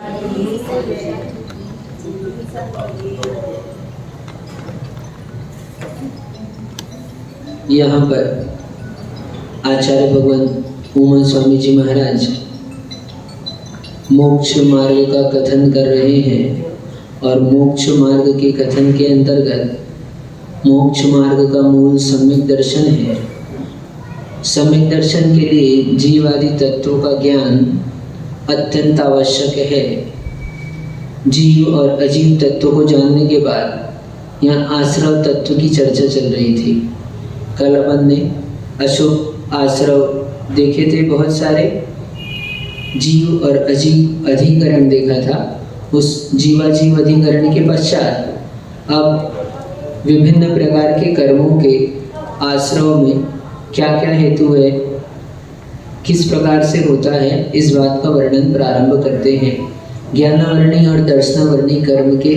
यहाँ पर आचार्य भगवान उमा स्वामी जी महाराज मोक्ष मार्ग का कथन कर रहे हैं और मोक्ष मार्ग के कथन के अंतर्गत मोक्ष मार्ग का मूल सम्यक दर्शन है। सम्यक दर्शन के लिए जीवादि तत्वों का ज्ञान अत्यंत आवश्यक है। जीव और अजीव तत्वों को जानने के बाद यहाँ आश्रव तत्व की चर्चा चल रही थी। कल अपन ने अशुभ आश्रव देखे थे, बहुत सारे जीव और अजीव अधिकरण देखा था। उस जीवाजीव अधिकरण के पश्चात अब विभिन्न प्रकार के कर्मों के आश्रव में क्या क्या हेतु है, किस प्रकार से होता है, इस बात का वर्णन प्रारंभ करते हैं। ज्ञानावरणी और दर्शनावरणी कर्म के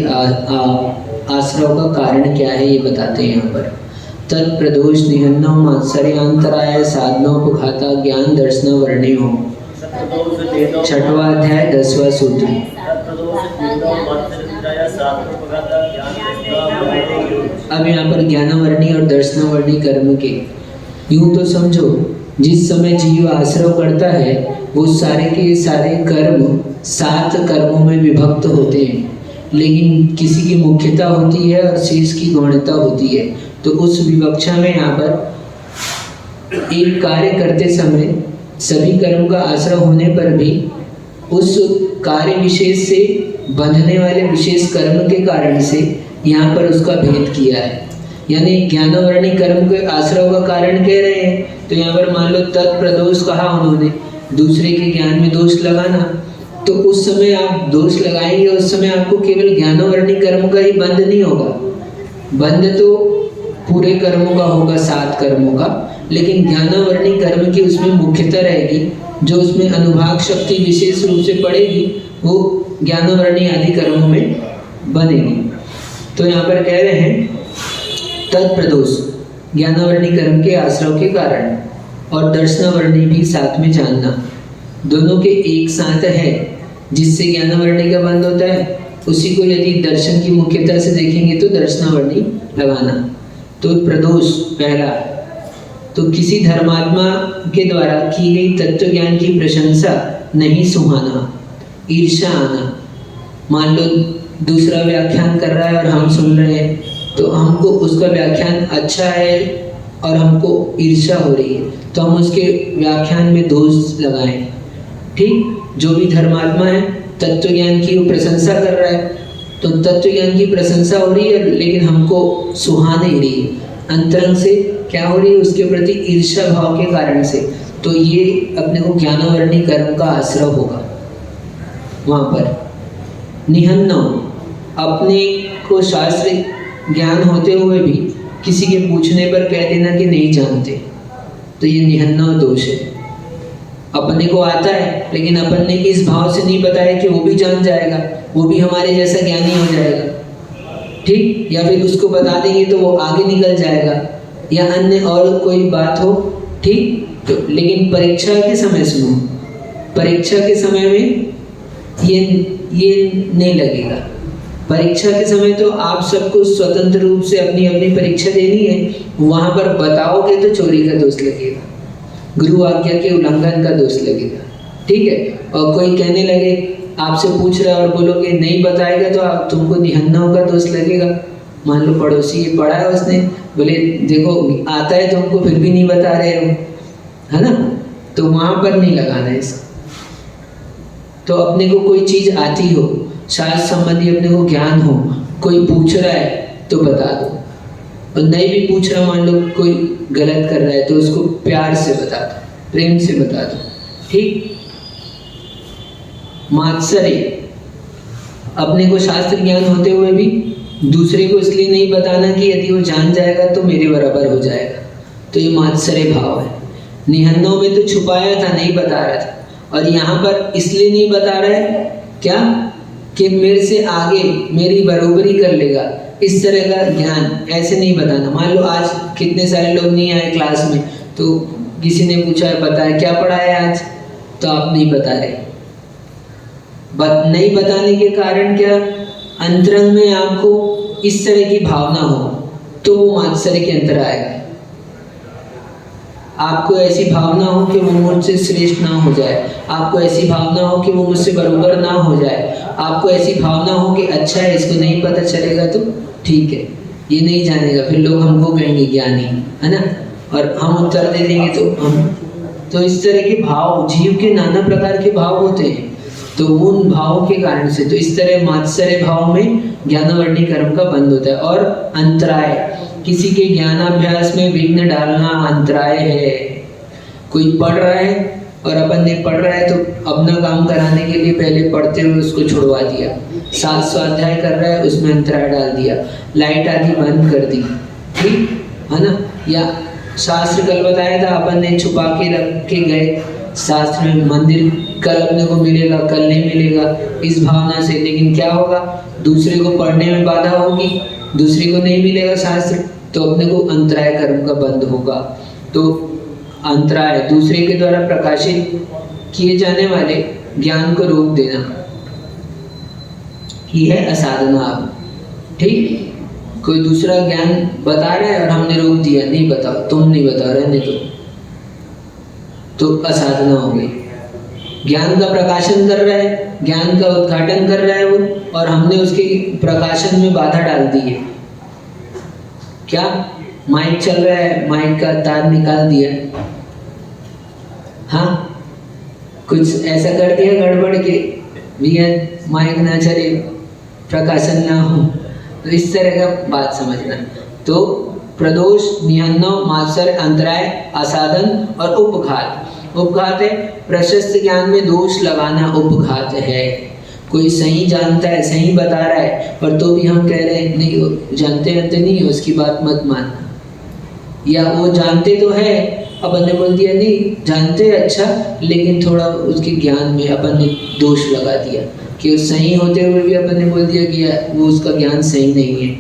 आश्रव का कारण क्या है ये बताते हैं यहाँ पर। तत्प्रदोष निहन्नो मात्सर्यांतराय साधनोपघाता ज्ञान दर्शनावरणियों। छठवां अध्याय 10वां सूत्र। अब यहाँ पर ज्ञानावरणी और दर्शनावरणी कर्म के यूं तो समझो, जिस समय जीव आश्रव करता है वो सारे के सारे कर्म 7 कर्मों में विभक्त होते हैं, लेकिन किसी की मुख्यता होती है और शेष की गौणता होती है। तो उस विवक्षा में यहाँ पर एक कार्य करते समय सभी कर्म का आश्रय होने पर भी उस कार्य विशेष से बंधने वाले विशेष कर्म के कारण से यहाँ पर उसका भेद किया है। यानी ज्ञानावरणी कर्म के आश्रय का कारण कह रहे हैं, तो यहाँ पर मान लो तत्प्रदोष कहा उन्होंने, दूसरे के ज्ञान में दोष लगाना। तो उस समय आप दोष लगाएंगे, उस समय आपको केवल ज्ञानावरणी कर्म का ही बंध नहीं होगा, बंध तो पूरे कर्मों का होगा, 7 कर्मों का, लेकिन ज्ञानावरणी कर्म की उसमें मुख्यता रहेगी। जो उसमें अनुभाग शक्ति विशेष रूप से पड़ेगी वो ज्ञानावरणी आदि कर्मों में बनेगी। तो यहाँ पर कह रहे हैं तत्प्रदोष ज्ञानावरणी कर्म के आश्रव के कारण और दर्शनावरणी भी साथ में जानना, दोनों के एक साथ है। जिससे ज्ञानावरणी का बंध होता है उसी को यदि दर्शन की मुख्यता से देखेंगे तो दर्शनावरणी लगाना। तो प्रदोष पहला, तो किसी धर्मात्मा के द्वारा की गई तत्व ज्ञान की प्रशंसा नहीं सुहाना, ईर्ष्या आना। मान लो दूसरा व्याख्यान कर रहा है और हम सुन रहे हैं, तो हमको उसका व्याख्यान अच्छा है और हमको ईर्ष्या हो रही है, तो हम उसके व्याख्यान में दोष लगाएं। ठीक, जो भी धर्मात्मा है तत्व ज्ञान की वो प्रशंसा कर रहा है, तो तत्व ज्ञान की प्रशंसा हो रही है लेकिन हमको सुहा नहीं रही है, अंतरंग से क्या हो रही है, उसके प्रति ईर्ष्या भाव के कारण से। तो ये अपने को ज्ञानावरणी कर्म का आश्रय होगा। वहाँ पर निहन्नो, अपने को शास्त्र ज्ञान होते हुए भी किसी के पूछने पर कह देना कि नहीं जानते, तो ये निहन्नो दोष है। अपने को आता है लेकिन अपन ने इस भाव से नहीं बताया कि वो भी जान जाएगा, वो भी हमारे जैसा ज्ञानी हो जाएगा। ठीक, या फिर उसको बता देंगे तो वो आगे निकल जाएगा, या अन्य और कोई बात हो। ठीक, तो लेकिन परीक्षा के समय सुनो, परीक्षा के समय में ये नहीं लगेगा। परीक्षा के समय तो आप सबको स्वतंत्र रूप से अपनी अपनी परीक्षा देनी है, वहाँ पर बताओगे तो चोरी का दोष लगेगा, गुरु आज्ञा के उल्लंघन का दोष लगेगा। ठीक है, और कोई कहने लगे आपसे पूछ रहा है और बोलोगे नहीं बताएगा तो आप तुमको निहन्नों का दोष लगेगा। मान लो पड़ोसी ये पढ़ा है उसने, बोले देखो आता है तुमको फिर भी नहीं बता रहे हो, है ना, तो वहाँ पर नहीं लगाना है इसको। तो अपने को कोई चीज़ आती हो, शास्त्र संबंधी अपने को ज्ञान हो, कोई पूछ रहा है तो बता दो, और नहीं भी पूछ रहा, मान लो कोई गलत कर रहा है तो उसको प्यार से बता दो, प्रेम से बता दो। ठीक, मात्सर्य, अपने को शास्त्र ज्ञान होते हुए भी दूसरे को इसलिए नहीं बताना कि यदि वो जान जाएगा तो मेरे बराबर हो जाएगा, तो ये मात्सर्य भाव है। निहन्नों में तो छुपाया था, नहीं बता रहा था, और यहाँ पर इसलिए नहीं बता रहा है क्या कि मेरे से आगे मेरी बरोबरी कर लेगा, इस तरह का ज्ञान ऐसे नहीं बताना। मान लो आज कितने सारे लोग नहीं आए क्लास में, तो किसी ने पूछा है बताया क्या पढ़ा है आज, तो आप नहीं बता रहे, नहीं बताने के कारण क्या, अंतरंग में आपको इस तरह की भावना हो तो वो मात्सर्य के अंतर आएगा। आपको ऐसी भावना हो कि वो मुझसे श्रेष्ठ ना हो जाए, आपको ऐसी भावना हो कि वो मुझसे बराबर ना हो जाए, आपको ऐसी भावना हो कि अच्छा है इसको नहीं पता चलेगा तो ठीक है, ये नहीं जानेगा, फिर लोग हमको कहेंगे ज्ञानी, है ना, और हम उत्तर दे देंगे तो हम, तो इस तरह के भाव, जीव के नाना प्रकार के भाव होते हैं, तो उन भावों के कारण से, तो इस तरह मात्सर्य भाव में ज्ञानावरणी कर्म का बंध होता है। और अंतराय, किसी के ज्ञानाभ्यास में विघ्न डालना अंतराय है। कोई पढ़ रहा है और अपन ने पढ़ रहा है तो अपना काम कराने के लिए पहले पढ़ते हुए उसको छुड़वा दिया, 7 स्वाध्याय कर रहा है उसमें अंतराय डाल दिया, लाइट आदि बंद कर दी, ठीक है ना, या शास्त्र कल बताया था अपन ने छुपा के रख के गए शास्त्र में, मंदिर कल अपने को मिलेगा कल नहीं मिलेगा इस भावना से, लेकिन क्या होगा, दूसरे को पढ़ने में बाधा होगी, दूसरे को नहीं मिलेगा शास्त्र, तो अपने को अंतराय कर्म का बंध होगा। तो अंतराय, दूसरे के द्वारा प्रकाशित किए जाने वाले ज्ञान को रोक देना, ये है असाधना। अब ठीक, कोई दूसरा ज्ञान बता रहा है और हमने रोक दिया, नहीं बताओ, तुम नहीं बता रहे, नहीं तो असाधना हो गई। ज्ञान का प्रकाशन कर रहा है, ज्ञान का उद्घाटन कर रहा है वो, और हमने उसके प्रकाशन में बाधा डाल दी है। क्या माइक चल रहा है, माइक का तार निकाल दिया, हाँ कुछ ऐसा कर दिया गड़बड़ के भैया माइक ना चले, प्रकाशन ना हो, तो इस तरह का बात समझना। तो प्रदोष, निहन्नव, मात्सर्य, अंतराय, असाधन और उपघात। उपघात है प्रशस्त ज्ञान में दोष लगाना, उपघात है। कोई सही जानता है, सही बता रहा है, पर तो भी हम कह रहे हैं नहीं वो जानते नहीं है, उसकी बात मत मानना, या वो जानते तो है, अपन ने बोल दिया नहीं जानते अच्छा, लेकिन थोड़ा उसके ज्ञान में अपन ने दोष लगा दिया कि सही होते हुए भी अपन ने बोल दिया कि वो उसका ज्ञान सही नहीं है,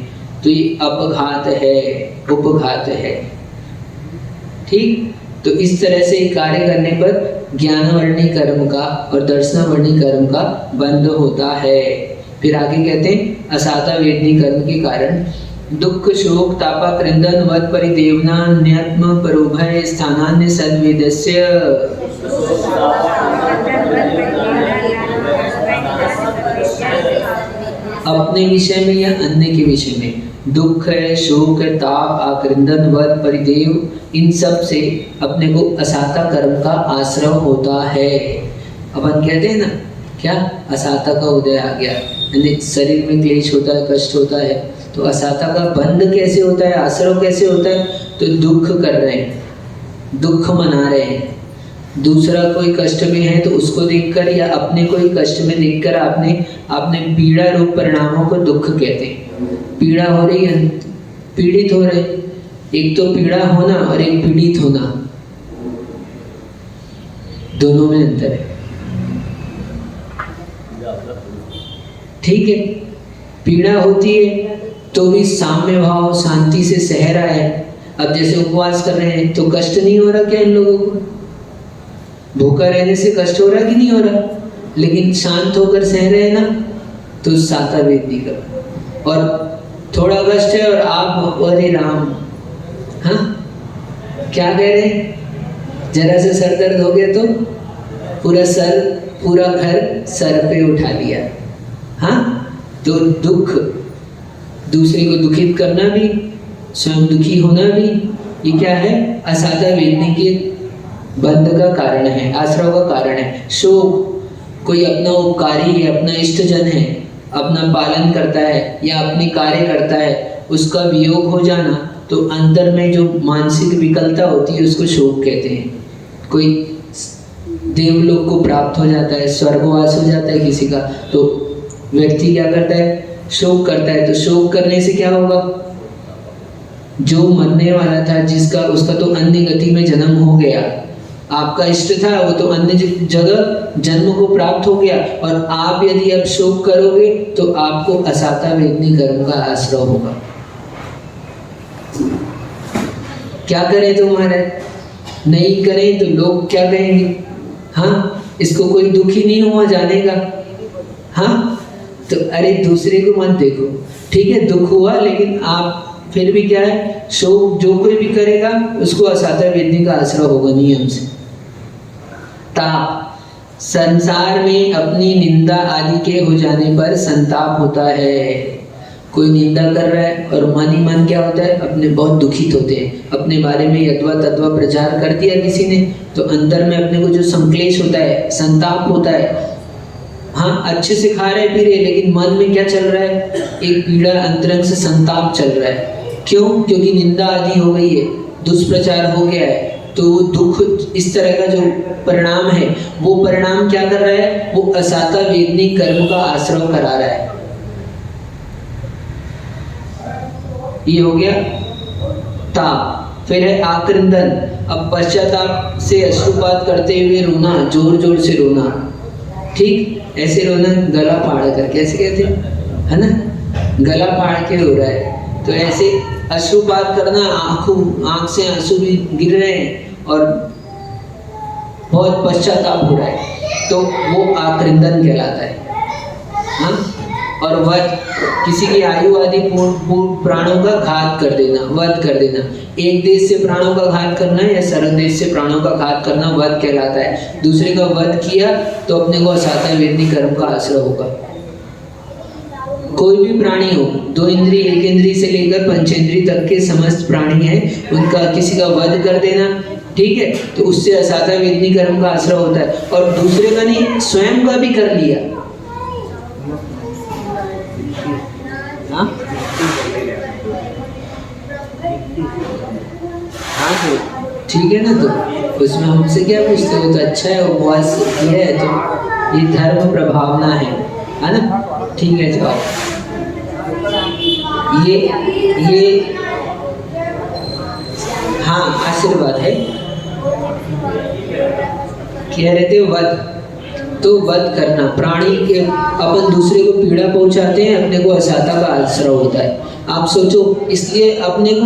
तो ये अपघात है, उपघात है। ठीक, तो इस तरह से कार्य करने पर ज्ञानावरणी कर्म का और दर्शनावरणी कर्म का बंध होता है। फिर आगे कहते हैं असाता वेदनी कर्म के कारण दुख शोक तापा क्रंदन वद परिदेवना न्यत्म परोभय स्थानान्य सद्वेदस्य। अपने विषय में या अन्य के विषय में दुख है, शोक है, ताप, आक्रंदन, वध, परिदेव, इन सब से अपने को असाता कर्म का आश्रय होता है। अपन कहते हैं ना क्या, असाता का उदय आ गया, यानी शरीर में क्लेश होता है, कष्ट होता है, तो असाता का बंध कैसे होता है, आश्रय कैसे होता है, तो दुख कर रहे हैं, दुख मना रहे हैं, दूसरा कोई कष्ट में है तो उसको देखकर या अपने कोई कष्ट में देखकर आपने पीड़ा रूप परिणामों को दुख कहते हैं। पीड़ा हो रही है, पीड़ित हो रहे, एक तो पीड़ा होना और एक पीड़ित होना, दोनों में अंतर है। ठीक है, पीड़ा होती है तो भी साम्य भाव शांति से सह रहा है। अब जैसे उपवास कर रहे हैं तो कष्ट नहीं हो रहा क्या इन लोगों को, भूखा रहने से कष्ट हो रहा कि नहीं हो रहा, लेकिन शांत होकर सह रहे हैं ना, तो साता वेदनी कर। और थोड़ा कष्ट है और आप अरे राम, हाँ क्या कह रहे हैं, जरा से सर दर्द हो गया तो पूरा घर सर पे उठा लिया। हाँ, तो दुख, दूसरे को दुखित करना भी, स्वयं दुखी होना भी, ये क्या है, असाता वेदनी के बंध का कारण है, आश्रय का कारण है। शोक, कोई अपना उपकारी है, अपना इष्टजन है, अपना पालन करता है या अपने कार्य करता है, उसका वियोग हो जाना, तो अंदर में जो मानसिक विकलता होती है उसको शोक कहते हैं। कोई देवलोक को प्राप्त हो जाता है, स्वर्गवास हो जाता है किसी का, तो व्यक्ति क्या करता है, शोक करता है। तो शोक करने से क्या होगा, जो मरने वाला था जिसका, उसका तो अन्य गति में जन्म हो गया, आपका इष्ट था वो तो अन्य जगह जन्म को प्राप्त हो गया, और आप यदि अब शोक करोगे तो आपको असाता वेदनी कर्म का आश्रय होगा। क्या करें तुम्हारे, नहीं करें तो लोग क्या कहेंगे, हाँ इसको कोई दुखी नहीं हुआ जानेगा, हाँ, तो अरे दूसरे को मत देखो, ठीक है, दुख हुआ, लेकिन आप फिर भी क्या है, शोक जो कोई भी करेगा उसको असाता वेदनी का आश्रय होगा नियम से। ताप, संसार में अपनी निंदा आदि के हो जाने पर संताप होता है। कोई निंदा कर रहा है और मन ही मन क्या होता है, अपने बहुत दुखित होते हैं। अपने बारे में यथवा तथवा प्रचार कर दिया किसी ने, तो अंदर में अपने को जो संक्लेश होता है, संताप होता है। हाँ, अच्छे से खा रहे पी रहे, लेकिन मन में क्या चल रहा है, एक पीड़ा, अंतरंग से संताप चल रहा है। क्यों? क्योंकि निंदा आदि हो गई है, दुष्प्रचार हो गया है, तो वो दुख, इस तरह का जो परिणाम है, वो परिणाम क्या कर रहा है, वो असाता वेदनी कर्म का आश्रय करा रहा है। ये हो गया ताप। फिर है आक्रंदन। अब पश्चाताप से अश्रुपात करते हुए रोना, जोर जोर से रोना, ठीक, ऐसे रोना, गला फाड़ कर, कैसे कहते हैं, है ना, गला फाड़ के रो रहा है, तो ऐसे अश्रुपात करना, आंख से आंसू भी गिर रहे हैं और बहुत पश्चाताप हो रहा है, तो वो आक्रंदन कहलाता है। हाँ, और वध, किसी की आयु आदि पूर्ण प्राणों का घात कर देना, वध कर देना। एक देश से प्राणों का घात करना या सरल देश से प्राणों का घात करना वध कहलाता है। दूसरे का वध किया तो अपने को असाता वेदनी कर्म का आश्रय होगा। कोई भी प्राणी हो, 2 इंद्रिय, 1 इंद्रिय से लेकर पंचेंद्रिय तक के समस्त प्राणी हैं, उनका किसी का वध कर देना, ठीक है, तो उससे असाता वेदनी कर्म का आश्रय होता है। और दूसरे का नहीं, स्वयं का भी कर लिया। हाँ, ठीक है ना, तो उसमें हमसे क्या पूछते हो, तो अच्छा है, उपवास किया है तो ये धर्म प्रभावना है ना, ठीक है। जवाब ये हाँ, आशीर्वाद है। कह रहे थे वध, तो वध करना, प्राणी के अपन दूसरे को पीड़ा पहुंचाते हैं, अपने को असाता का आश्रय होता है। आप सोचो, इसलिए अपने को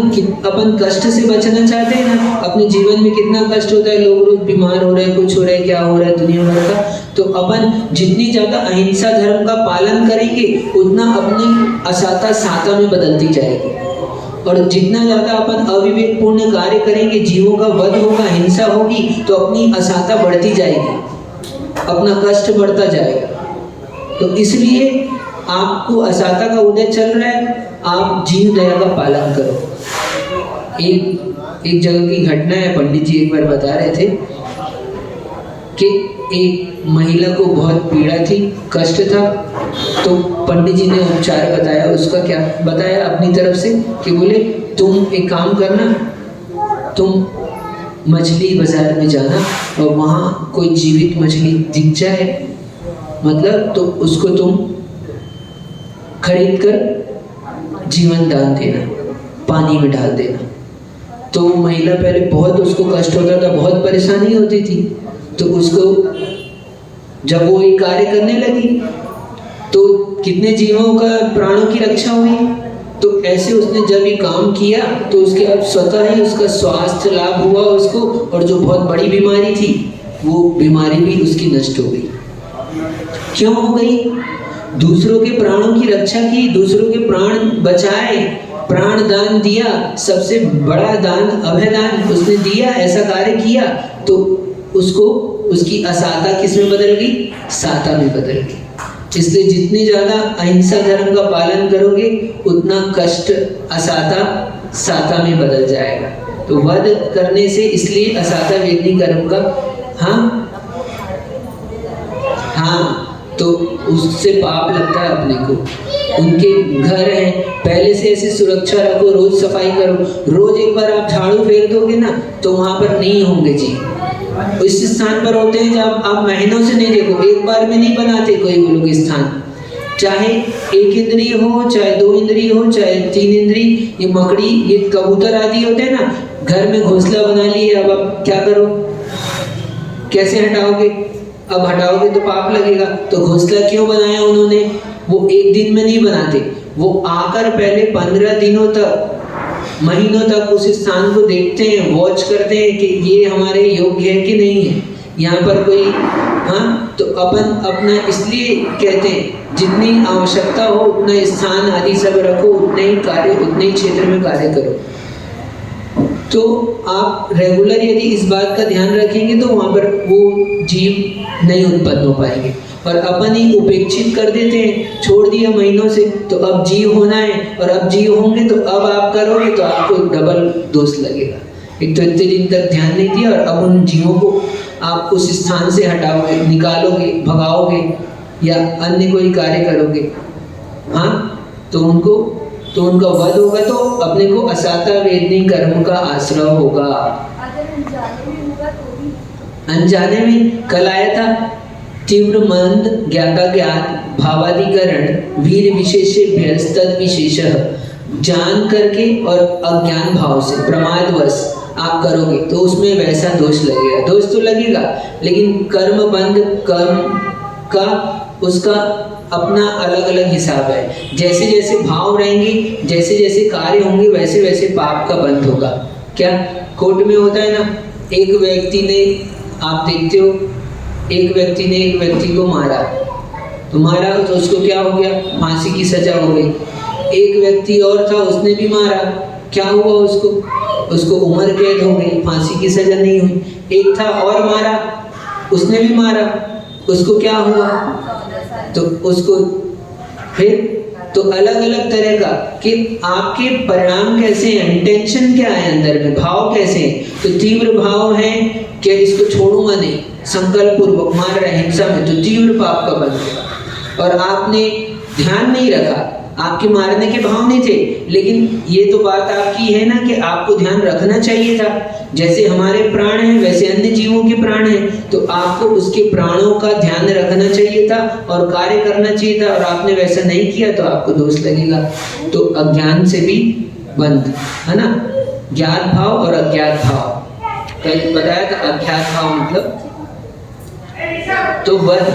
अपन कष्ट से बचना चाहते हैं ना। अपने जीवन में कितना कष्ट होता है, लोग रोज बीमार हो रहे हैं, कुछ हो रहा है, क्या हो रहा है दुनिया भर का, तो अपन जितनी ज्यादा अहिंसा धर्म का पालन करेंगे, उतना अपनी असाता साता में बदलती जाएगी। और जितना ज्यादा अपन अविवेकपूर्ण कार्य करेंगे, जीवों का वध होगा, हिंसा होगी, तो अपनी असाता बढ़ती जाएगी, अपना कष्ट बढ़ता जाएगा। तो इसलिए आपको असाता का उदय चल रहा है, आप जीव दया का पालन करो। एक जगह की घटना है, पंडित जी एक बार बता रहे थे कि एक महिला को बहुत पीड़ा थी, कष्ट था, तो पंडित जी ने उपचार बताया। उसका क्या बताया अपनी तरफ से, कि बोले तुम एक काम करना, तुम मछली बाजार में जाना और वहाँ कोई जीवित मछली दिख जाए, मतलब तो उसको तुम खरीद कर जीवन दान देना, पानी में डाल देना। तो महिला पहले बहुत उसको कष्ट होता था, बहुत परेशानी होती थी, तो उसको जब वो ये कार्य करने लगी तो कितने जीवों का प्राणों की रक्षा हुई। तो ऐसे उसने जब ये काम किया तो उसके अब स्वतः ही उसका स्वास्थ्य लाभ हुआ उसको, और जो बहुत बड़ी बीमारी थी वो बीमारी भी उसकी नष्ट हो गई। क्यों हो गई? दूसरों के प्राणों की रक्षा की, दूसरों के प्राण बचाए, प्राण दान दिया, सबसे बड़ा दान अभय दान उसने दिया, ऐसा कार्य किया, तो उसको उसकी असाता किस में बदल गई? साता में बदल गई। इसलिए जितनी ज्यादा अहिंसा धर्म का पालन करोगे, उतना कष्ट असाता साता में बदल जाएगा। तो वध करने से इसलिए असाता वेदनी कर्म का, हाँ, तो उससे पाप लगता है अपने को। उनके घर हैं, पहले से ऐसे सुरक्षा रखो, रोज सफाई करो। रोज एक बार आप झाड़ू फेर दोगे ना, तो वहां पर नहीं होंगे जी। इस स्थान पर होते हैं जब आप महीनों से नहीं देखो, एक बार में नहीं बनाते कोई वो लोग स्थान। चाहे 1 इंद्रिय हो, चाहे 2 इंद्रिय हो, चाहे 3 इंद्रिय, ये मकड़ी, ये कबूतर आदि होते हैं ना, घर में घोंसला बना लिए, अब आप क्या करो, कैसे हटाओगे? अब हटाओगे तो पाप लगेगा। तो घोंसला क्यों बनाया उन्होंने? वो एक दिन में नहीं बनाते, वो आकर पहले 15 दिनों तक, महीनों तक उस स्थान को देखते हैं, वॉच करते हैं कि ये हमारे योग्य है कि नहीं है। यहाँ पर कोई, हाँ, तो अपन अपना इसलिए कहते हैं जितनी आवश्यकता हो उतना स्थान आदि सब रखो, उतने ही कार्य, उतने ही क्षेत्र में कार्य करो। तो आप रेगुलर यदि इस बात का ध्यान रखेंगे तो वहाँ पर वो जीव नहीं उत्पन्न हो पाएंगे। और अपन ही उपेक्षित कर देते हैं, छोड़ दिया महीनों से, तो अब जीव होना है और अब जीव होंगे तो अब आप करोगे तो आपको डबल दोष लगेगा। एक तो इतने दिन तक ध्यान नहीं दिया और अब उन जीवों को आप उस स्थान से हटाओगे, निकालोगे, भगाओगे या अन्य कोई कार्य करोगे, हाँ, तो उनका वध होगा, तो अपने को असाता वेदनी कर्म का आश्रय होगा। अनजाने में कल आया था, तीव्र मंद ज्ञाता ज्ञात भावाधिकरण वीर विशेषेभ्य तद विशेषः, जान करके और अज्ञान भाव से प्रमादवश आप करोगे तो उसमें वैसा दोष लगेगा। दोष तो लगेगा, लेकिन कर्म बंध, कर्म का उसका अपना अलग अलग हिसाब है। जैसे जैसे भाव रहेंगे, जैसे जैसे कार्य होंगे, वैसे वैसे पाप का बंध होगा। क्या कोर्ट में होता है ना, एक व्यक्ति ने, आप देखते हो, एक व्यक्ति ने एक व्यक्ति को मारा, तो मारा तो उसको क्या हो गया, फांसी की सजा हो गई। एक व्यक्ति और था, उसने भी मारा, क्या हुआ उसको उम्र कैद हो गई, फांसी की सजा नहीं हुई। एक था और मारा, उसने भी मारा, उसको क्या हुआ, तो उसको फिर तो अलग अलग तरह का कि आपके परिणाम कैसे हैं, इंटेंशन क्या है अंदर में, भाव कैसे हैं। तो तीव्र भाव है कि इसको छोड़ूंगा नहीं, संकल्प पूर्वक मार रहे हैं हिंसा में, तो तीव्र पाप का बन गया। और आपने ध्यान नहीं रखा, आपके मारने के भाव नहीं थे, लेकिन ये तो बात आपकी है ना कि आपको ध्यान रखना चाहिए था। जैसे हमारे प्राण हैं वैसे अन्य जीवों के प्राण हैं, तो आपको उसके प्राणों का ध्यान रखना चाहिए था और कार्य करना चाहिए था, और आपने वैसा नहीं किया तो आपको दोष लगेगा। तो अज्ञान से भी बंध है ना, ज्ञात भाव और अज्ञात भाव। कल बताया था अज्ञात भाव मतलब तो वध,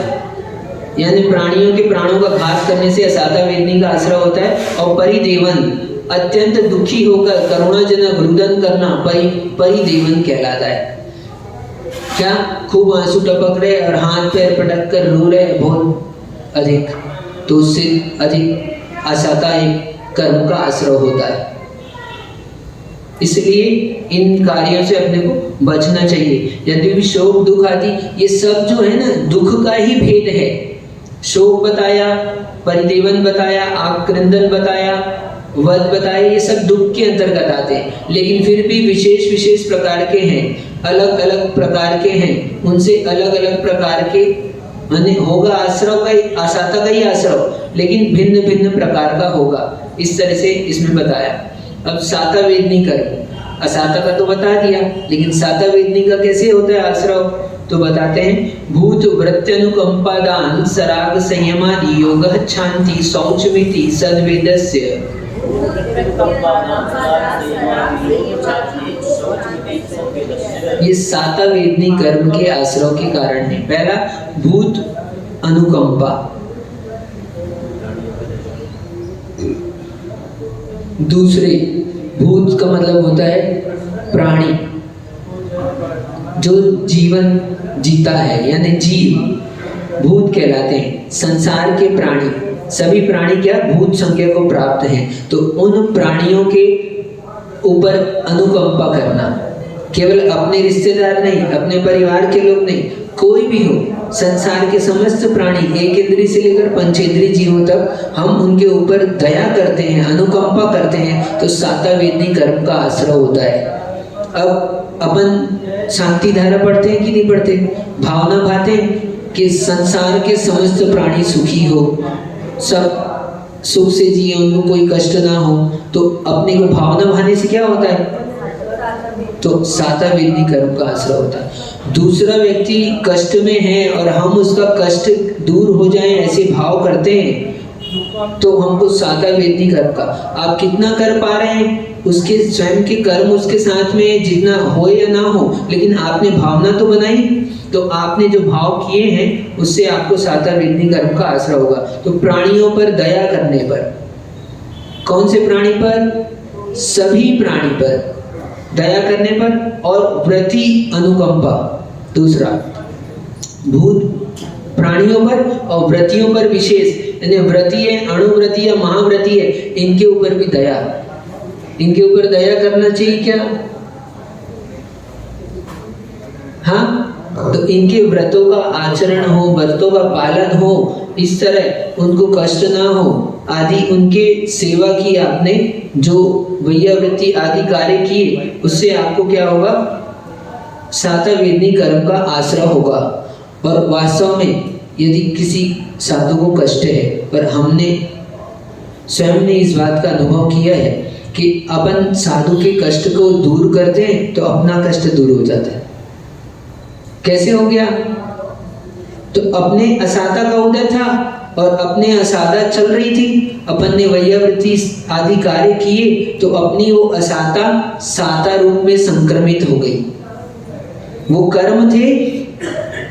यानी प्राणियों के प्राणों का घात करने से असाता वेदनी का आश्रय होता है। और परिदेवन, अत्यंत दुखी होकर करुणाजनक रुदन करना परिदेवन कहलाता है। क्या खूब आंसू टपक रहे और हाथ पैर पटक कर रो रहे बहुत अधिक, तो उससे अधिक असाता एक कर्म का आश्रय होता है। इसलिए इन कार्यों से अपने को बचना चाहिए। यदि भी शोक दुख आदि, ये सब जो है ना दुख का ही भेद है। शोक बताया, परिदेवन बताया, आक्रंदन बताया, वध बताया, ये सब दुख के अंतर्गत आते हैं। लेकिन फिर भी विशेष विशेष प्रकार के हैं, अलग अलग प्रकार के हैं, उनसे अलग अलग प्रकार के माने होगा आश्रव का, असाता का ही आश्रव, लेकिन भिन्न भिन्न प्रकार का होगा। इस तरह से इसमें बताया। अब साता वेदनी कर्म, असाता का तो बता दिया, लेकिन साता वेदनी का कैसे होता है आश्रव, तो बताते हैं भूत वृत्त्यनुकंपादान सराग संयमादि योगः शांति शौचमिति सद्वेदस्य। ये साता वेदनी कर्म के आश्रव के कारण है। पहला भूत अनुकंपा, दूसरे भूत का मतलब होता है प्राणी, जो जीवन जीता है, यानी जीव भूत कहलाते हैं। संसार के प्राणी, सभी प्राणी क्या भूत संज्ञा को प्राप्त हैं। तो उन प्राणियों के ऊपर अनुकंपा करना, केवल अपने रिश्तेदार नहीं, अपने परिवार के लोग नहीं, कोई भी हो, संसार के समस्त प्राणी एक इंद्रिय से लेकर पंचेंद्रिय जीवों तक हम उनके ऊपर दया करते हैं, अनुकंपा करते हैं, तो साता वेदनी कर्म का आश्रय होता है। अब अपन शांति धारा पढ़ते हैं कि नहीं पढ़ते, भावना भाते हैं कि संसार के समस्त प्राणी सुखी हो, सब सुख से जिए, उनको कोई कष्ट ना हो, तो अपने को भावना भाने से क्या होता है, तो साता वेदनी कर्म का आश्रय होता है। दूसरा व्यक्ति कष्ट में है और हम उसका कष्ट दूर हो जाए ऐसे भाव करते हैं, तो हमको साता वेदनी कर्म का, आप कितना कर पा रहे हैं उसके स्वयं के कर्म उसके साथ में जितना हो या ना हो, लेकिन आपने भावना तो बनाई, तो आपने जो भाव किए हैं उससे आपको साता वेदनी कर्म का आश्रय होगा। तो प्राणियों पर दया करने पर, कौन से प्राणी पर, सभी प्राणी पर दया करने पर, और व्रति अनुकंपा, दूसरा भूत प्राणियों पर और व्रतियों पर विशेष, यानी व्रती है, अणुव्रती है, महाव्रती है, इनके ऊपर भी दया, इनके ऊपर दया करना चाहिए क्या? हाँ, तो इनके व्रतों का आचरण हो, व्रतों का पालन हो, इस तरह उनको कष्ट ना हो आदि, उनके सेवा की आपने, जो वैयावृत्ति आदि कार्य किए, उससे आपको क्या होगा? सातवेदनी कर्म का आश्रय होगा। और वास्तव में यदि किसी साधु को कष्ट है, पर हमने स्वयं ने इस बात का अनुभव किया है कि अपन साधु के कष्ट को दूर करते हैं तो अपना कष्ट दूर हो जाता है। कैसे हो गया? तो अपने असाधा का उदय था और अपने असाधा चल रही थी, अपन ने वैयावृत्ति आदि कार्य किए तो अपनी वो असाधा साता रूप में संक्रमित हो गई। वो कर्म थे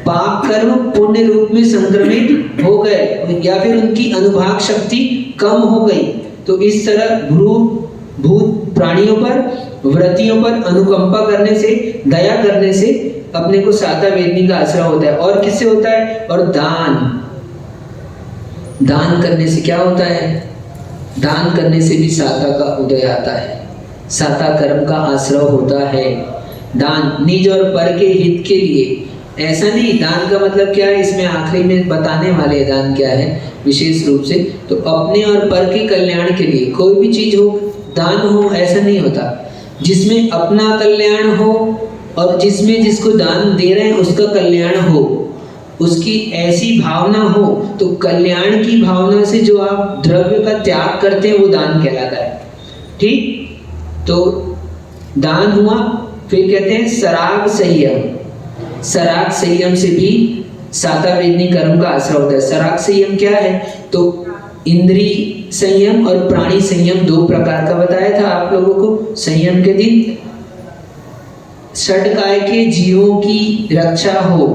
पाप कर्म पुण्य रूप में संक्रमित हो गए, या फिर उनकी अनुभाग शक्ति कम हो गई। तो इस तरह भूत प्राणियों पर, व्रतियों पर अनुकंपा करने से, दया करने से अपने को साता वेदनी का आश्रय होता है। और किससे होता है? और दान करने से क्या होता है? दान करने से भी साता का उदय आता है, साता कर्म का आश्रय होता है। दान निज और पर के हित के लिए, ऐसा नहीं, दान का मतलब क्या है इसमें आखिरी में बताने वाले, दान क्या है विशेष रूप से, तो अपने और पर के कल्याण के लिए कोई भी चीज हो, दान हो, ऐसा नहीं होता। जिसमें अपना कल्याण हो और जिसमें जिसको दान दे रहे हैं उसका कल्याण हो, उसकी ऐसी भावना हो, तो कल्याण की भावना से जो आप द्रव्य का त्याग करते हैं वो दान कहलाता है। ठीक, तो दान हुआ। फिर कहते हैं सराग संयम। सराग संयम से भी साता वेदनी कर्म का आश्रय होता है। सराग संयम क्या है? तो इंद्रिय संयम और प्राणी संयम दो प्रकार का बताया था आप लोगों को संयम के दिन। षटकाय के जीवों की रक्षा हो,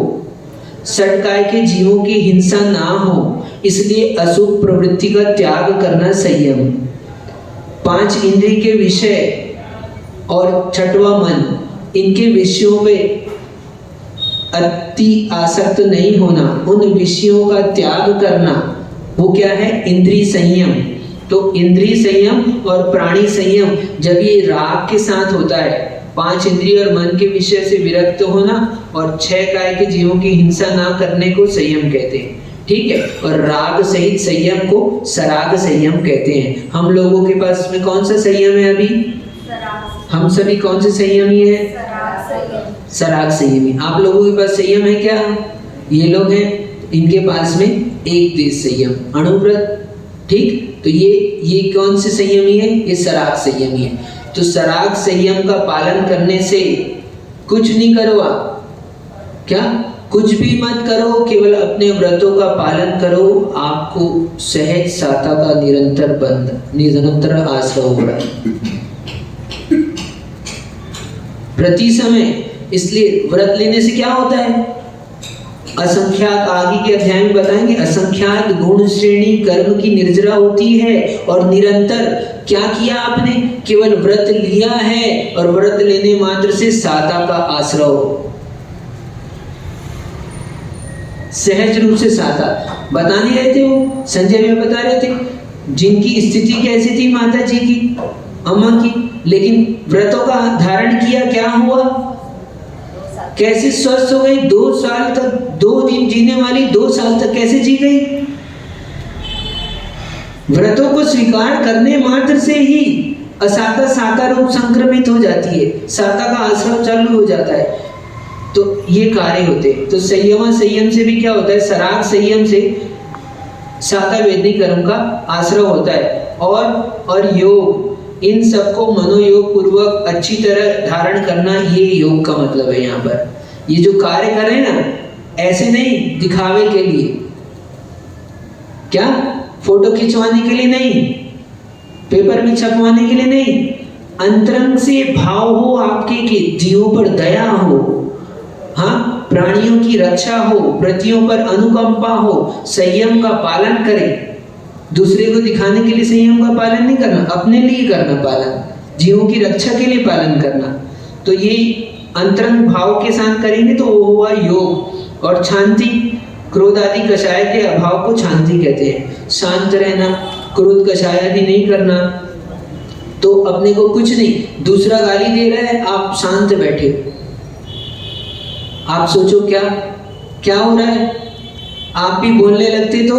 षटकाय के जीवों की हिंसा ना हो, इसलिए अशुभ प्रवृत्ति का त्याग करना संयम। पांच इंद्रिय के विषय और छठवां मन, इनके विषयों पे अति आसक्त नहीं होना, उन विषयों का त्याग करना, वो क्या है? इंद्रिय संयम। तो इंद्रिय संयम और प्राणी संयम जब ये राग के साथ होता है, पांच इंद्रिय और मन के विषय से विरक्त होना और छह काय के जीवों की हिंसा ना करने को संयम कहते हैं। ठीक है, और राग सहित संयम को सराग संयम कहते हैं। हम लोगों के पास में कौन सा संयम है अभी? हम सभी कौन से संयमी है? सराग संयमी। आप लोगों के पास संयम है क्या? ये लोग हैं, इनके पास में एक देश संयम, अणुव्रत। ठीक, तो ये कौन से संयमी है? ये सराग संयमी है। तो सराग संयम का पालन करने से कुछ नहीं करो आप, क्या कुछ भी मत करो, केवल अपने व्रतों का पालन करो, आपको सहज साता का निरंतर आश्रय होगा प्रति समय। इसलिए व्रत लेने से क्या होता है? असंख्यात, आगे के अध्याय में बताएंगे, असंख्यात गुण श्रेणी कर्म की निर्जरा होती है। और निरंतर क्या किया आपने? केवल व्रत लिया है और व्रत लेने मात्र से साता का आश्रय हो, सहज रूप से साता। बता नहीं रहे थे वो, संजय में बता रहे थे जिनकी स्थिति कैसी थी माता जी की, अम्मा की, लेकिन व्रतों का धारण किया, क्या हुआ? कैसे स्वस्थ हो गई? 2 साल तक, 2 दिन जीने वाली 2 साल तक कैसे जी गई? व्रतों को स्वीकार करने मात्र से ही असाता साता रूप संक्रमित हो जाती है, साता का आश्रय चालू हो जाता है। तो ये कार्य होते हैं। तो संयम से भी क्या होता है? सराग संयम से साता वेदनी कर्म का आश्रय होता है। और योग, इन सबको मनोयोग पूर्वक अच्छी तरह धारण करना, ये योग का मतलब है। यहाँ पर ये जो कार्य कर रहे हैं ना, ऐसे नहीं दिखावे के लिए, क्या फोटो खिंचवाने के लिए नहीं, पेपर में छपवाने के लिए नहीं, अंतरंग से भाव हो आपके कि जीवों पर दया हो, हाँ, प्राणियों की रक्षा हो, व्रतियों पर अनुकंपा हो, संयम का पालन करें। दूसरे को दिखाने के लिए संयम का पालन नहीं करना, अपने लिए करना पालन, जीवों की रक्षा के लिए पालन करना। तो ये अंतरंग भाव के साथ करेंगे तो वो हुआ योग। और शांति, क्रोध आदि कषाय के अभाव को शांति कहते हैं। शांत रहना, क्रोध कषाय आदि नहीं करना, तो अपने को कुछ नहीं, दूसरा गाली दे रहा है, आप शांत बैठे हो, आप सोचो क्या क्या हो रहा है, आप भी बोलने लगते तो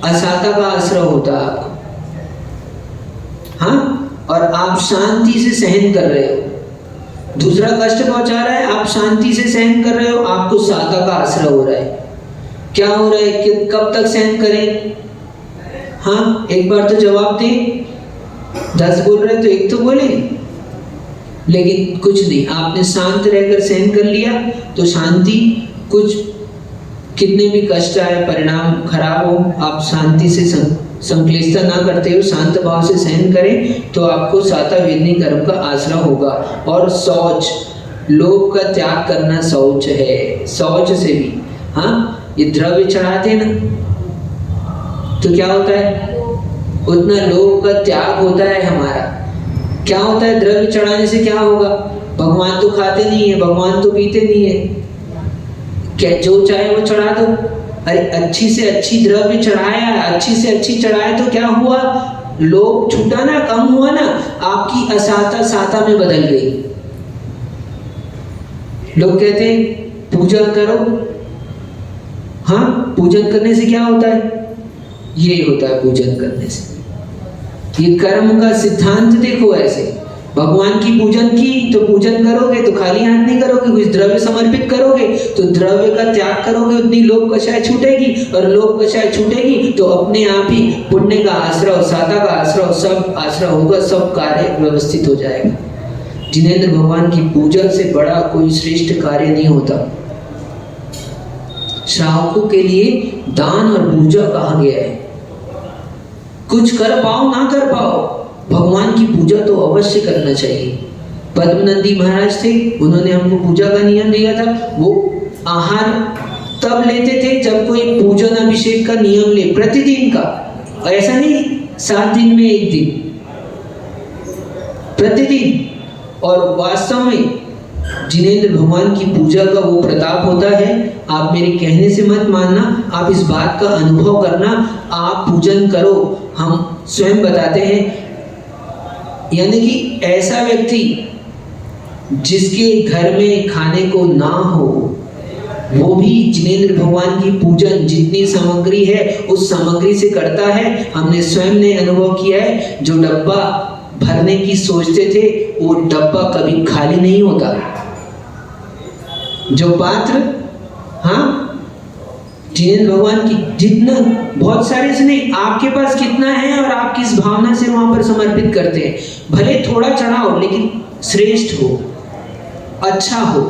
असाता का आश्रय होता आपको, हाँ, और आप शांति से सहन कर रहे हो। दूसरा कष्ट पहुंचा रहा है, आप शांति से सहन कर रहे हो, आपको साता का आश्रय हो रहा है। क्या हो रहा है कि कब तक सहन करें? हाँ, एक बार तो जवाब दें, 10 बोल रहे तो एक तो बोले, लेकिन कुछ नहीं, आपने शांत रहकर सहन कर लिया तो शांति, कुछ कितने भी कष्ट आए, परिणाम खराब हो, आप शांति से संक्लिष्टता ना करते हो, शांत भाव से सहन करें तो आपको साता वेदनी कर्म का आश्रय होगा। और शौच, लोभ का त्याग करना शौच है। शौच से भी, हाँ, ये द्रव्य चढ़ाते हैं ना, तो क्या होता है, उतना लोभ का त्याग होता है हमारा। क्या होता है, द्रव्य चढ़ाने से क्या होगा? भगवान तो खाते नहीं है, भगवान तो पीते नहीं है, क्या जो चाहे वो चढ़ा दो। अरे अच्छी से अच्छी द्रव्य चढ़ाया, अच्छी से अच्छी चढ़ाए तो क्या हुआ, लोभ छूटा ना, कम हुआ ना, आपकी असाता साता में बदल गई। लोग कहते हैं पूजन करो, हाँ, पूजन करने से क्या होता है, ये होता है पूजन करने से। ये कर्म का सिद्धांत देखो, ऐसे भगवान की पूजन की तो पूजन करोगे तो खाली हाथ नहीं करोगे, कुछ द्रव्य समर्पित करोगे तो द्रव्य का त्याग करोगे, उतनी लोभ कषाय छूटेगी, और लोभ कषाय छूटेगी तो अपने आप ही पुण्य का आश्रय, साता का आश्रय, सब आश्रय होगा, सब कार्य व्यवस्थित हो जाएगा। जिनेंद्र भगवान की पूजन से बड़ा कोई श्रेष्ठ कार्य नहीं होता। श्रावकों के लिए दान और पूजा कहा गया है। कुछ कर पाओ ना कर पाओ, भगवान की पूजा तो अवश्य करना चाहिए। पद्मनंदी महाराज थे, उन्होंने हमको पूजा का नियम दिया था। वो आहार तब लेते थे जब कोई पूजन अभिषेक का नियम ले, प्रतिदिन का, ऐसा नहीं 7 दिन में 1 दिन, प्रतिदिन। और वास्तव में जिनेंद्र भगवान की पूजा का वो प्रताप होता है, आप मेरे कहने से मत मानना, आप इस बात का अनुभव करना, आप पूजन करो, हम स्वयं बताते हैं। यानी कि ऐसा व्यक्ति जिसके घर में खाने को ना हो, वो भी जिनेंद्र भगवान की पूजन जितनी सामग्री है उस सामग्री से करता है। हमने स्वयं ने अनुभव किया है, जो डब्बा भरने की सोचते थे वो डब्बा कभी खाली नहीं होता। जो पात्र, हाँ, जिनेंद्र भगवान की जितना, बहुत सारे से नहीं, आपके पास कितना है और आप किस भावना से वहां पर समर्पित करते हैं। भले थोड़ा चढ़ाओ लेकिन श्रेष्ठ हो, अच्छा हो।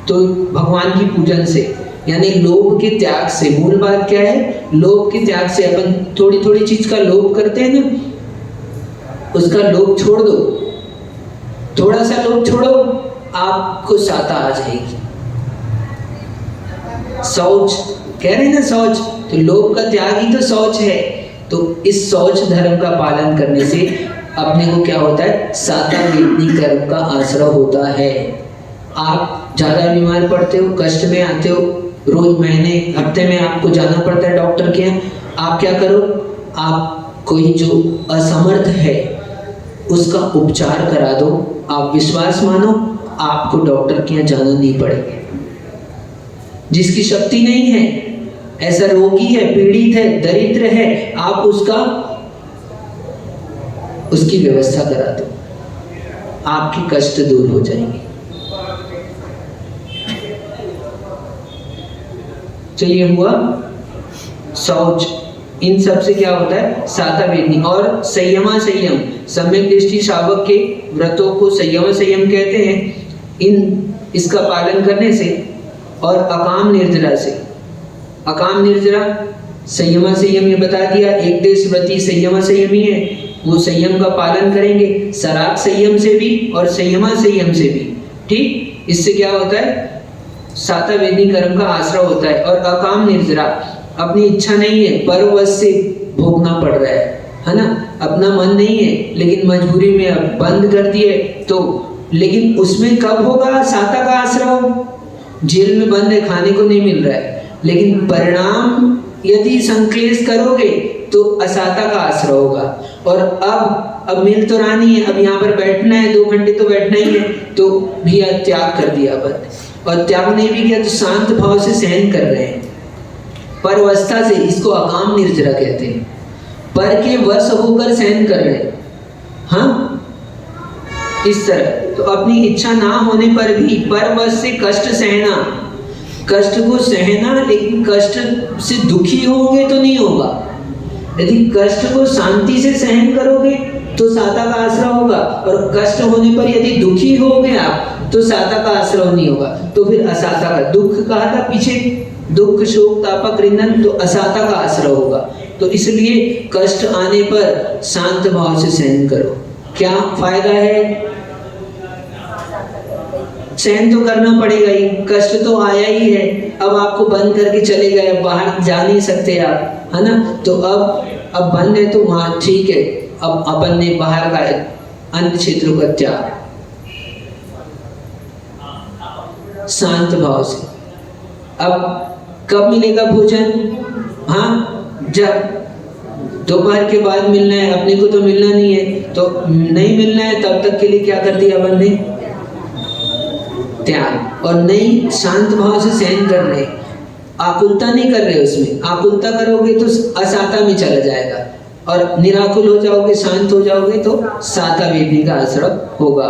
तो भगवान की पूजन से, यानी लोभ के त्याग से, मूल बात क्या है, लोभ के त्याग से। अपन थोड़ी थोड़ी चीज का लोभ करते हैं ना, उसका लोभ छोड़ दो, थोड़ा सा लोभ छोड़ो, आपको साता आ जाएगी। शौच कह रहे हैं ना, शौच, तो लोभ का त्याग ही तो शौच है। तो इस शौच धर्म का पालन करने से अपने को क्या होता है, साता वेदनी कर्म का आश्रय होता है। आप ज्यादा बीमार पड़ते हो, कष्ट में आते हो, रोज महीने हफ्ते में आपको जाना पड़ता है डॉक्टर के यहाँ, आप क्या करो, आप कोई जो असमर्थ है उसका उपचार करा दो। आप विश्वास मानो, आपको डॉक्टर के यहाँ जाना नहीं पड़ेगा। जिसकी शक्ति नहीं है, ऐसा रोगी है, पीड़ित है, दरिद्र है, आप उसकी व्यवस्था करा दो, आपके कष्ट दूर हो जाएंगे। तो ये हुआ शौच। इन सब से क्या होता है, साता वेदनी। और संयमा संयम, सम्यक दृष्टि शावक के व्रतों को संयम संयम कहते हैं। इसका पालन करने से, और अकाम निर्जरा से, अकाम निर्जरा संयमा संयम ये बता दिया, एक देश व्रती संयमा संयमी है, वो संयम का पालन करेंगे, सराग संयम से भी और संयमा संयम से भी। ठीक, इससे क्या होता है, साता वेदनी कर्म का आश्रय होता है। और अकाम निर्जरा, अपनी इच्छा नहीं है, परवश से भोगना पड़ रहा है ना, अपना मन नहीं है लेकिन मजबूरी में अब बंद कर दिए तो लेकिन उसमें कब होगा साता का आश्रव? जेल में बंद है, खाने को नहीं मिल रहा है, लेकिन परिणाम यदि संक्लेश करोगे तो असाता का आश्रय होगा। और अब मिल तो रानी है, अब यहाँ पर बैठना है, 2 घंटे तो बैठना ही है, तो भी त्याग कर दिया बंद। और त्याग नहीं भी किया तो शांत भाव से सहन कर रहे हैं पर अवस्था से, इसको अकाम निर्जरा कहते हैं। पर के वश होकर सहन कर रहे हैं, हाँ, इस तरह। तो अपनी इच्छा ना होने पर भी पर वश से कष्ट सहना, कष्ट को सहना, लेकिन कष्ट से दुखी होंगे तो नहीं होगा। यदि कष्ट को शांति से सहन करोगे तो साता का आश्रय होगा, और कष्ट होने पर यदि दुखी हो गए आप तो साता का आश्रय नहीं होगा, तो फिर असाता का। दुख कहा था पीछे, दुख शोक तापक रिंदन, तो असाता का आश्रय होगा। तो इसलिए कष्ट आने पर शांत भाव से सहन करो। क्या फायदा है? सहन तो करना पड़ेगा ही, कष्ट तो आया ही है। अब आपको बंद करके चले गए, बाहर जा नहीं सकते आप, है ना? तो अब बंद है तो वहाँ ठीक है, अब अपन ने बाहर का अन्य क्षेत्रों का त्याग शांत भाव से। अब कब मिलेगा भोजन? हाँ, जब दोपहर के बाद मिलना है, अपने को तो मिलना नहीं है, तो नहीं मिलना है तब तक के लिए क्या कर दिया अपन ने? त्याग। और नहीं, शांत भाव से सहन कर रहे, आकुलता नहीं कर रहे। उसमें आकुलता करोगे तो असाता में चला जाएगा, और निराकुल हो जाओगे, शांत हो जाओगे तो साता वेदनी का आश्रय होगा।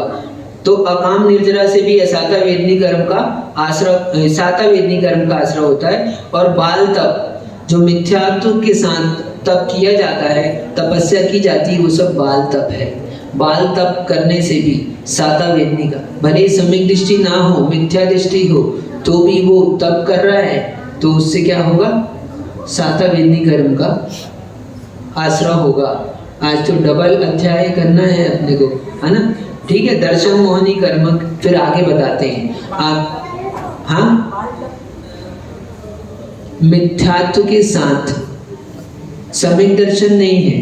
तो अकाम निर्जरा से भी असाता वेदनी कर्म का आश्रय, साता वेदनी कर्म का आश्रय होता है। और बाल तप, जो मिथ्यात्व के साथ तप किया जाता है, तपस्या की जाती है, वो सब बाल तप है। बाल तप करने से भी साता वेदनी का, भले ही सम्यक दृष्टि ना हो, मिथ्या दृष्टि हो, तो भी वो तप कर रहा है, तो उससे क्या होगा? साता वेदनी कर्म का आश्रय होगा। आज तो डबल अध्याय करना है अपने को, है ना? ठीक है, दर्शन मोहनी कर्म फिर आगे बताते हैं आप। हाँ, मिथ्यात्व के साथ सम्यक दर्शन नहीं है,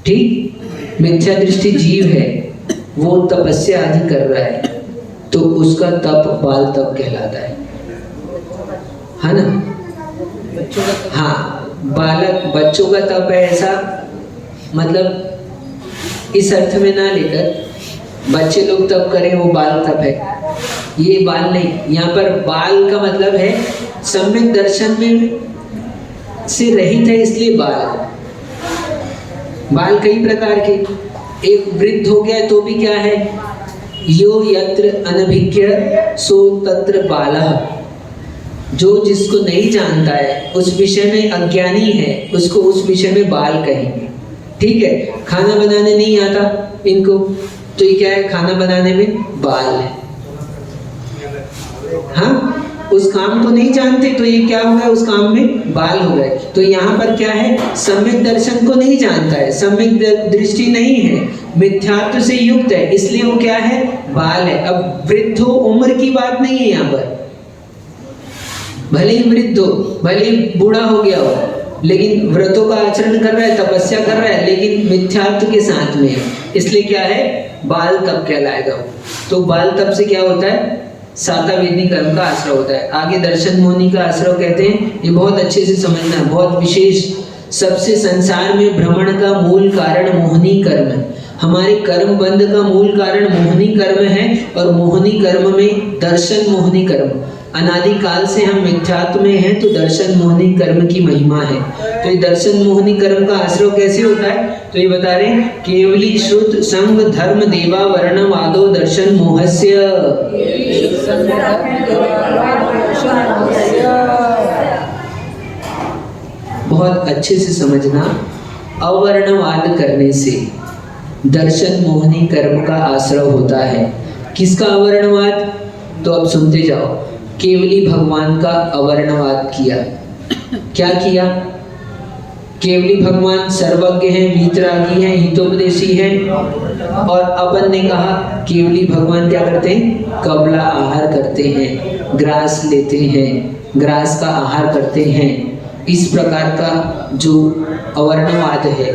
ठीक? मिथ्या दृष्टि जीव है, वो तपस्या आदि कर रहा है, तो उसका तप बाल तप कहलाता है ना? हाँ, बालक बच्चों का तप है, ऐसा मतलब इस अर्थ में ना लेकर बच्चे लोग तप करें वो बाल तप है, ये बाल नहीं। यहाँ पर बाल का मतलब है सम्यक दर्शन में से रहित है, इसलिए बाल। बाल कई प्रकार के, एक वृद्ध हो गया तो भी क्या है? यो यत्र अनभिज्ञ सो तत्र बालः। जो जिसको नहीं जानता है, उस विषय में अज्ञानी है, उसको उस विषय में बाल कहेंगे। ठीक है, खाना बनाने नहीं आता इनको, तो ये क्या है? खाना बनाने में बाल है। हाँ, उस काम को नहीं जानते तो ये क्या हो गया? उस काम में बाल हो गए। तो यहाँ पर क्या है? सम्यक दर्शन को नहीं जानता है, सम्यक दृष्टि नहीं है, मिथ्यात्व से युक्त है, इसलिए वो क्या है? बाल है। अब वृद्ध हो, उम्र की बात नहीं है यहाँ पर, भले ही वृद्ध हो, भले ही बूढ़ा हो गया हो, लेकिन व्रतों का आचरण कर रहा है, तपस्या कर रहा है, लेकिन मिथ्यात्व के साथ में है, इसलिए क्या है? बाल तप कहलाएगा। तो बाल तप से क्या होता है? साता वेदनी कर्म का आश्रय होता है। आगे दर्शन मोहनी का आश्रय कहते हैं, ये बहुत अच्छे से समझना है, बहुत विशेष। सबसे संसार में भ्रमण का मूल कारण मोहनी कर्म है। हमारे कर्म बंध का मूल कारण मोहनी कर्म है, और मोहनी कर्म में दर्शन मोहनी कर्म, अनादिकाल से हम मिथ्यात्व में हैं, तो दर्शन मोहनी कर्म की महिमा है। तो ये दर्शन मोहनी कर्म का आश्रय कैसे होता है? तो ये बता रहे हैं, केवली श्रुत संग धर्म देवा वर्ण वादो दर्शन मोहस्य। बहुत अच्छे से समझना, अवर्णवाद करने से दर्शन मोहनी कर्म का आश्रय होता है। किसका अवर्णवाद? तो अब सुनते जाओ। केवली भगवान का अवर्णवाद किया। क्या किया? केवली भगवान सर्वज्ञ हैं, वीतरागी हैं, हितोपदेशी हैं, और अपन ने कहा केवली भगवान क्या करते हैं? कबला आहार करते हैं, ग्रास लेते हैं, ग्रास का आहार करते हैं। इस प्रकार का जो अवर्णवाद है,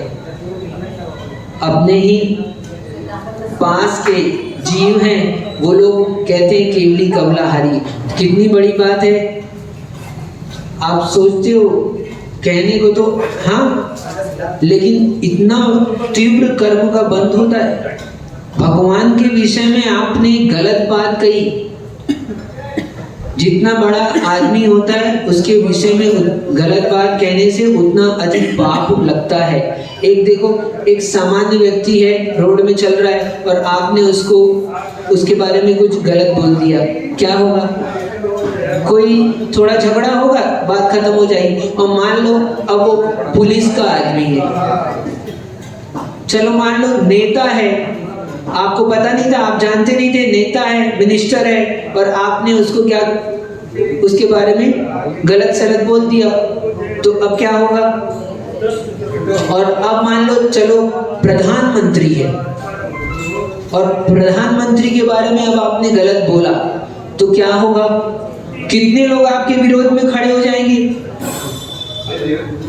अपने ही पास के जीव हैं वो लोग कहते हैं केवली कमलाहारी। कितनी बड़ी बात है। आप सोचते हो कहने को तो हाँ, लेकिन इतना तीव्र कर्म का बंध होता है। भगवान के विषय में आपने गलत बात कही। जितना बड़ा आदमी होता है उसके विषय में गलत बात कहने से उतना अधिक पाप लगता है। एक देखो, एक सामान्य व्यक्ति है, रोड में चल रहा है और आपने उसके बारे में कुछ गलत बोल दिया, क्या होगा? कोई थोड़ा झगड़ा होगा, बात खत्म हो जाएगी। और मान लो अब वो पुलिस का आदमी है, चलो मान लो नेता है, आपको पता नहीं था, आप जानते नहीं थे, नेता है, मिनिस्टर है, और आपने उसके बारे में गलत सलत बोल दिया, तो अब क्या होगा? और अब मान लो चलो प्रधानमंत्री है और प्रधानमंत्री के बारे में अब आपने गलत बोला, तो क्या होगा? कितने लोग आपके विरोध में खड़े हो जाएंगे।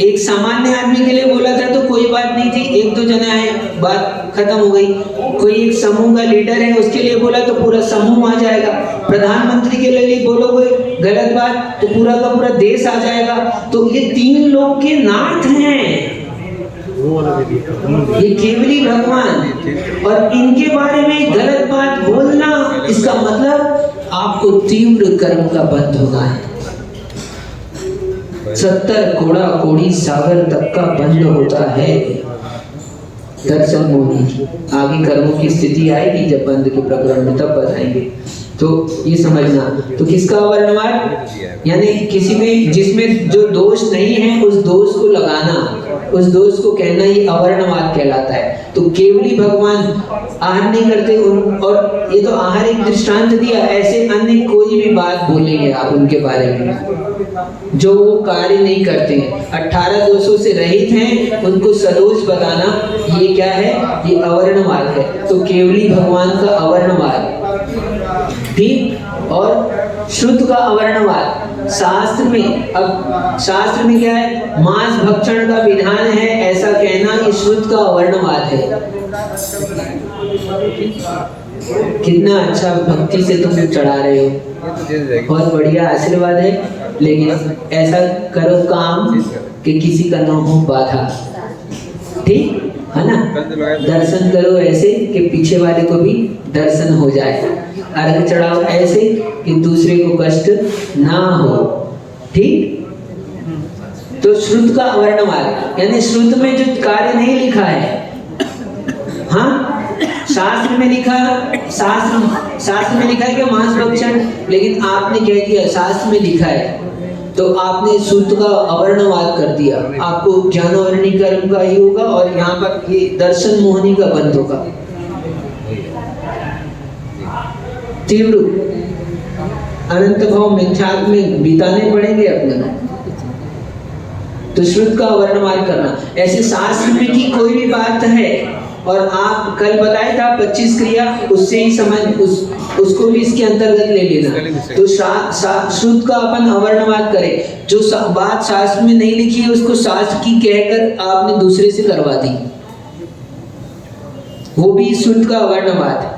एक सामान्य आदमी के लिए बोला था तो कोई बात नहीं थी, एक दो जना है, बात खत्म हो गई। कोई एक समूह का लीडर है, उसके लिए बोला तो पूरा समूह आ जाएगा। प्रधानमंत्री के लिए बोलोगे गलत बात तो पूरा का पूरा देश आ जाएगा। तो ये तीन लोग के नाथ हैं, ये केवली भगवान, और इनके बारे में गलत बात बोलना, इसका मतलब आपको तीव्र कर्म का बंध होना है। 70 कोड़ा कोड़ी सागर तक का बंध होता है दर्शन मोहिनी। आगे कर्मों की स्थिति आएगी जब बंध के प्रकरण में, तब बताएंगे। तो ये समझना, तो किसका अवर्णवाद? यानी किसी में जिसमें जो दोष नहीं है उस दोष को लगाना, उस दोष को कहना, ये अवर्णवाद कहलाता है। तो केवली भगवान आहार नहीं करते और ये तो आहार एक दृष्टांत दिया, ऐसे अन्य कोई भी बात बोलेंगे आप उनके बारे में जो वो कार्य नहीं करते हैं, 18 दोषों से रहित हैं, उनको सदोष बताना, ये क्या है? ये अवर्णवाद है। तो केवली भगवान का अवर्णवाद, ठीक। और शुद्ध का अवर्णवाद शास्त्र में, अब शास्त्र में क्या है? मांस भक्षण का विधान है, ऐसा कहना ये शुद्ध का अवर्णवाद है। कितना अच्छा भक्ति से तुम चढ़ा रहे हो, बहुत बढ़िया आशीर्वाद है। लेकिन ऐसा करो काम कि किसी का ना हो बाधा, ठीक है ना? दर्शन करो ऐसे कि पीछे वाले को भी दर्शन हो जाए। अर्घ चढ़ाओ ऐसे कि दूसरे को कष्ट ना हो, ठीक। तो श्रुत का अवर्णवाद, यानी श्रुत में जो कार्य नहीं लिखा है, हाँ शास्त्र में लिखा, शास्त्र में लिखा है कि मांस भक्षण, लेकिन आपने कह दिया शास्त्र में लिखा है, तो आपने शुद्ध का अवर्णवाद कर दिया। आपको ज्ञानवर्णी कर्म का ही होगा और यहाँ पर ये दर्शन मोहनी का बंध होगा। तीव्र अनंत भाव मिथ्यात्व में बिताने पड़ेंगे अपने। तो शुद्ध का अवर्णवाद करना, ऐसे शास्त्र में की कोई भी बात है और आप कल बताया था 25 क्रिया, उससे ही समझ उसको भी इसके अंतर्गत ले लेना। तो शुद्ध का अपन अवर्णवाद करें, जो बात शास्त्र में नहीं लिखी है उसको शास्त्र की कहकर आपने दूसरे से करवा दी, वो भी शुद्ध का अवर्णवाद।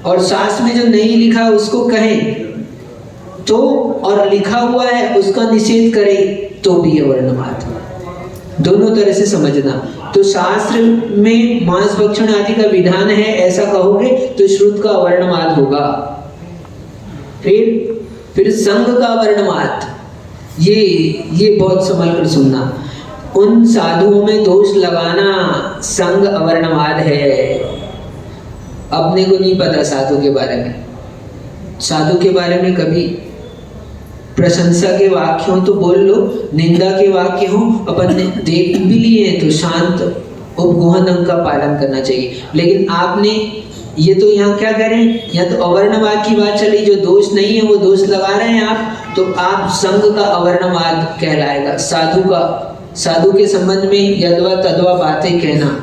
और शास्त्र में जो नहीं लिखा उसको कहें तो, और लिखा हुआ है उसका निषेध करें तो भी अवर्णवाद। दोनों तरह से समझना। तो शास्त्र में मांस भक्षण आदि का विधान है ऐसा कहोगे तो श्रुत का अवर्णवाद होगा। फिर संघ का अवर्णवाद, ये बहुत संभल कर सुनना। उन साधुओं में दोष लगाना संघ अवर्णवाद है। अपने को नहीं पता साधु के बारे में, साधु के बारे में कभी प्रशंसा के वाक्य हो तो बोल लो, निंदा के वाक्य हो अपन ने देख भी लिए तो शांत उपगोहन अंग का पालन करना चाहिए। लेकिन आपने ये तो यहाँ क्या करें, यहाँ तो अवर्णवाद की बात चली, जो दोष नहीं है वो दोष लगा रहे हैं आप, तो आप संघ का अवर्णवाद कहलाएगा। साधु के संबंध में यदवा तदवा बातें कहना,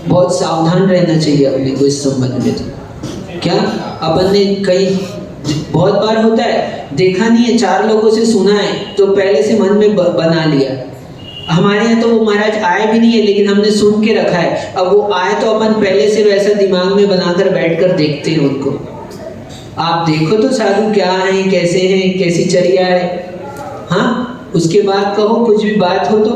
बहुत सावधान रहना चाहिए अपने को इस संबंध में। तो क्या अपन ने कई बहुत बार होता है, देखा नहीं है, 4 लोगों से सुना है तो पहले से मन में बना लिया हमारे यहाँ तो वो महाराज आए भी नहीं है, लेकिन हमने सुन के रखा है। अब वो आए तो अपन पहले से वैसा दिमाग में बनाकर बैठकर देखते हैं उनको। आप देखो तो साधु क्या हैं, कैसे हैं, कैसी चर्या है, हाँ, उसके बाद कहो कुछ भी बात हो तो।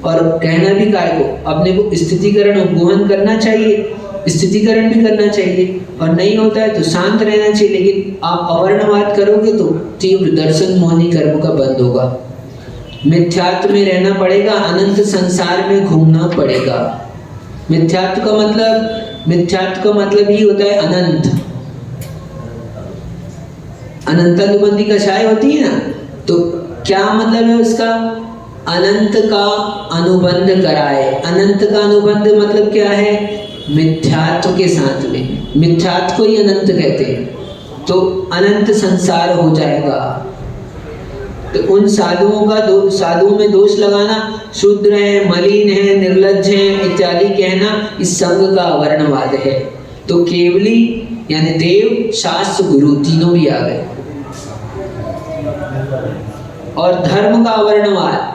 और कहना भी काय को, अपने को स्थितिकरण उपगोहन करना चाहिए, स्थितिकरण भी करना चाहिए, और नहीं होता है तो शांत रहना चाहिए। लेकिन आप अवर्णवाद करोगे तो तीव्र दर्शन मोहनी कर्म का बंद होगा। मिथ्यात्व में रहना पड़ेगा, अनंत संसार में घूमना पड़ेगा। मिथ्यात्व का मतलब ही होता है अनंत। अनंतानुबंधी कषाय होती है ना, तो क्या मतलब है उसका? अनंत का अनुबंध कराए। अनंत का अनुबंध मतलब क्या है? मिथ्यात्व के साथ में, मिथ्यात्व को ही अनंत कहते हैं। तो अनंत संसार हो जाएगा। तो उन साधुओं में दोष लगाना, शूद्र है, मलिन है, निर्लज्ज है इत्यादि कहना, इस संघ का अवर्णवाद है। तो केवली यानी देव, शास्त्र, गुरु तीनों भी आ गए। और धर्म का अवर्णवाद,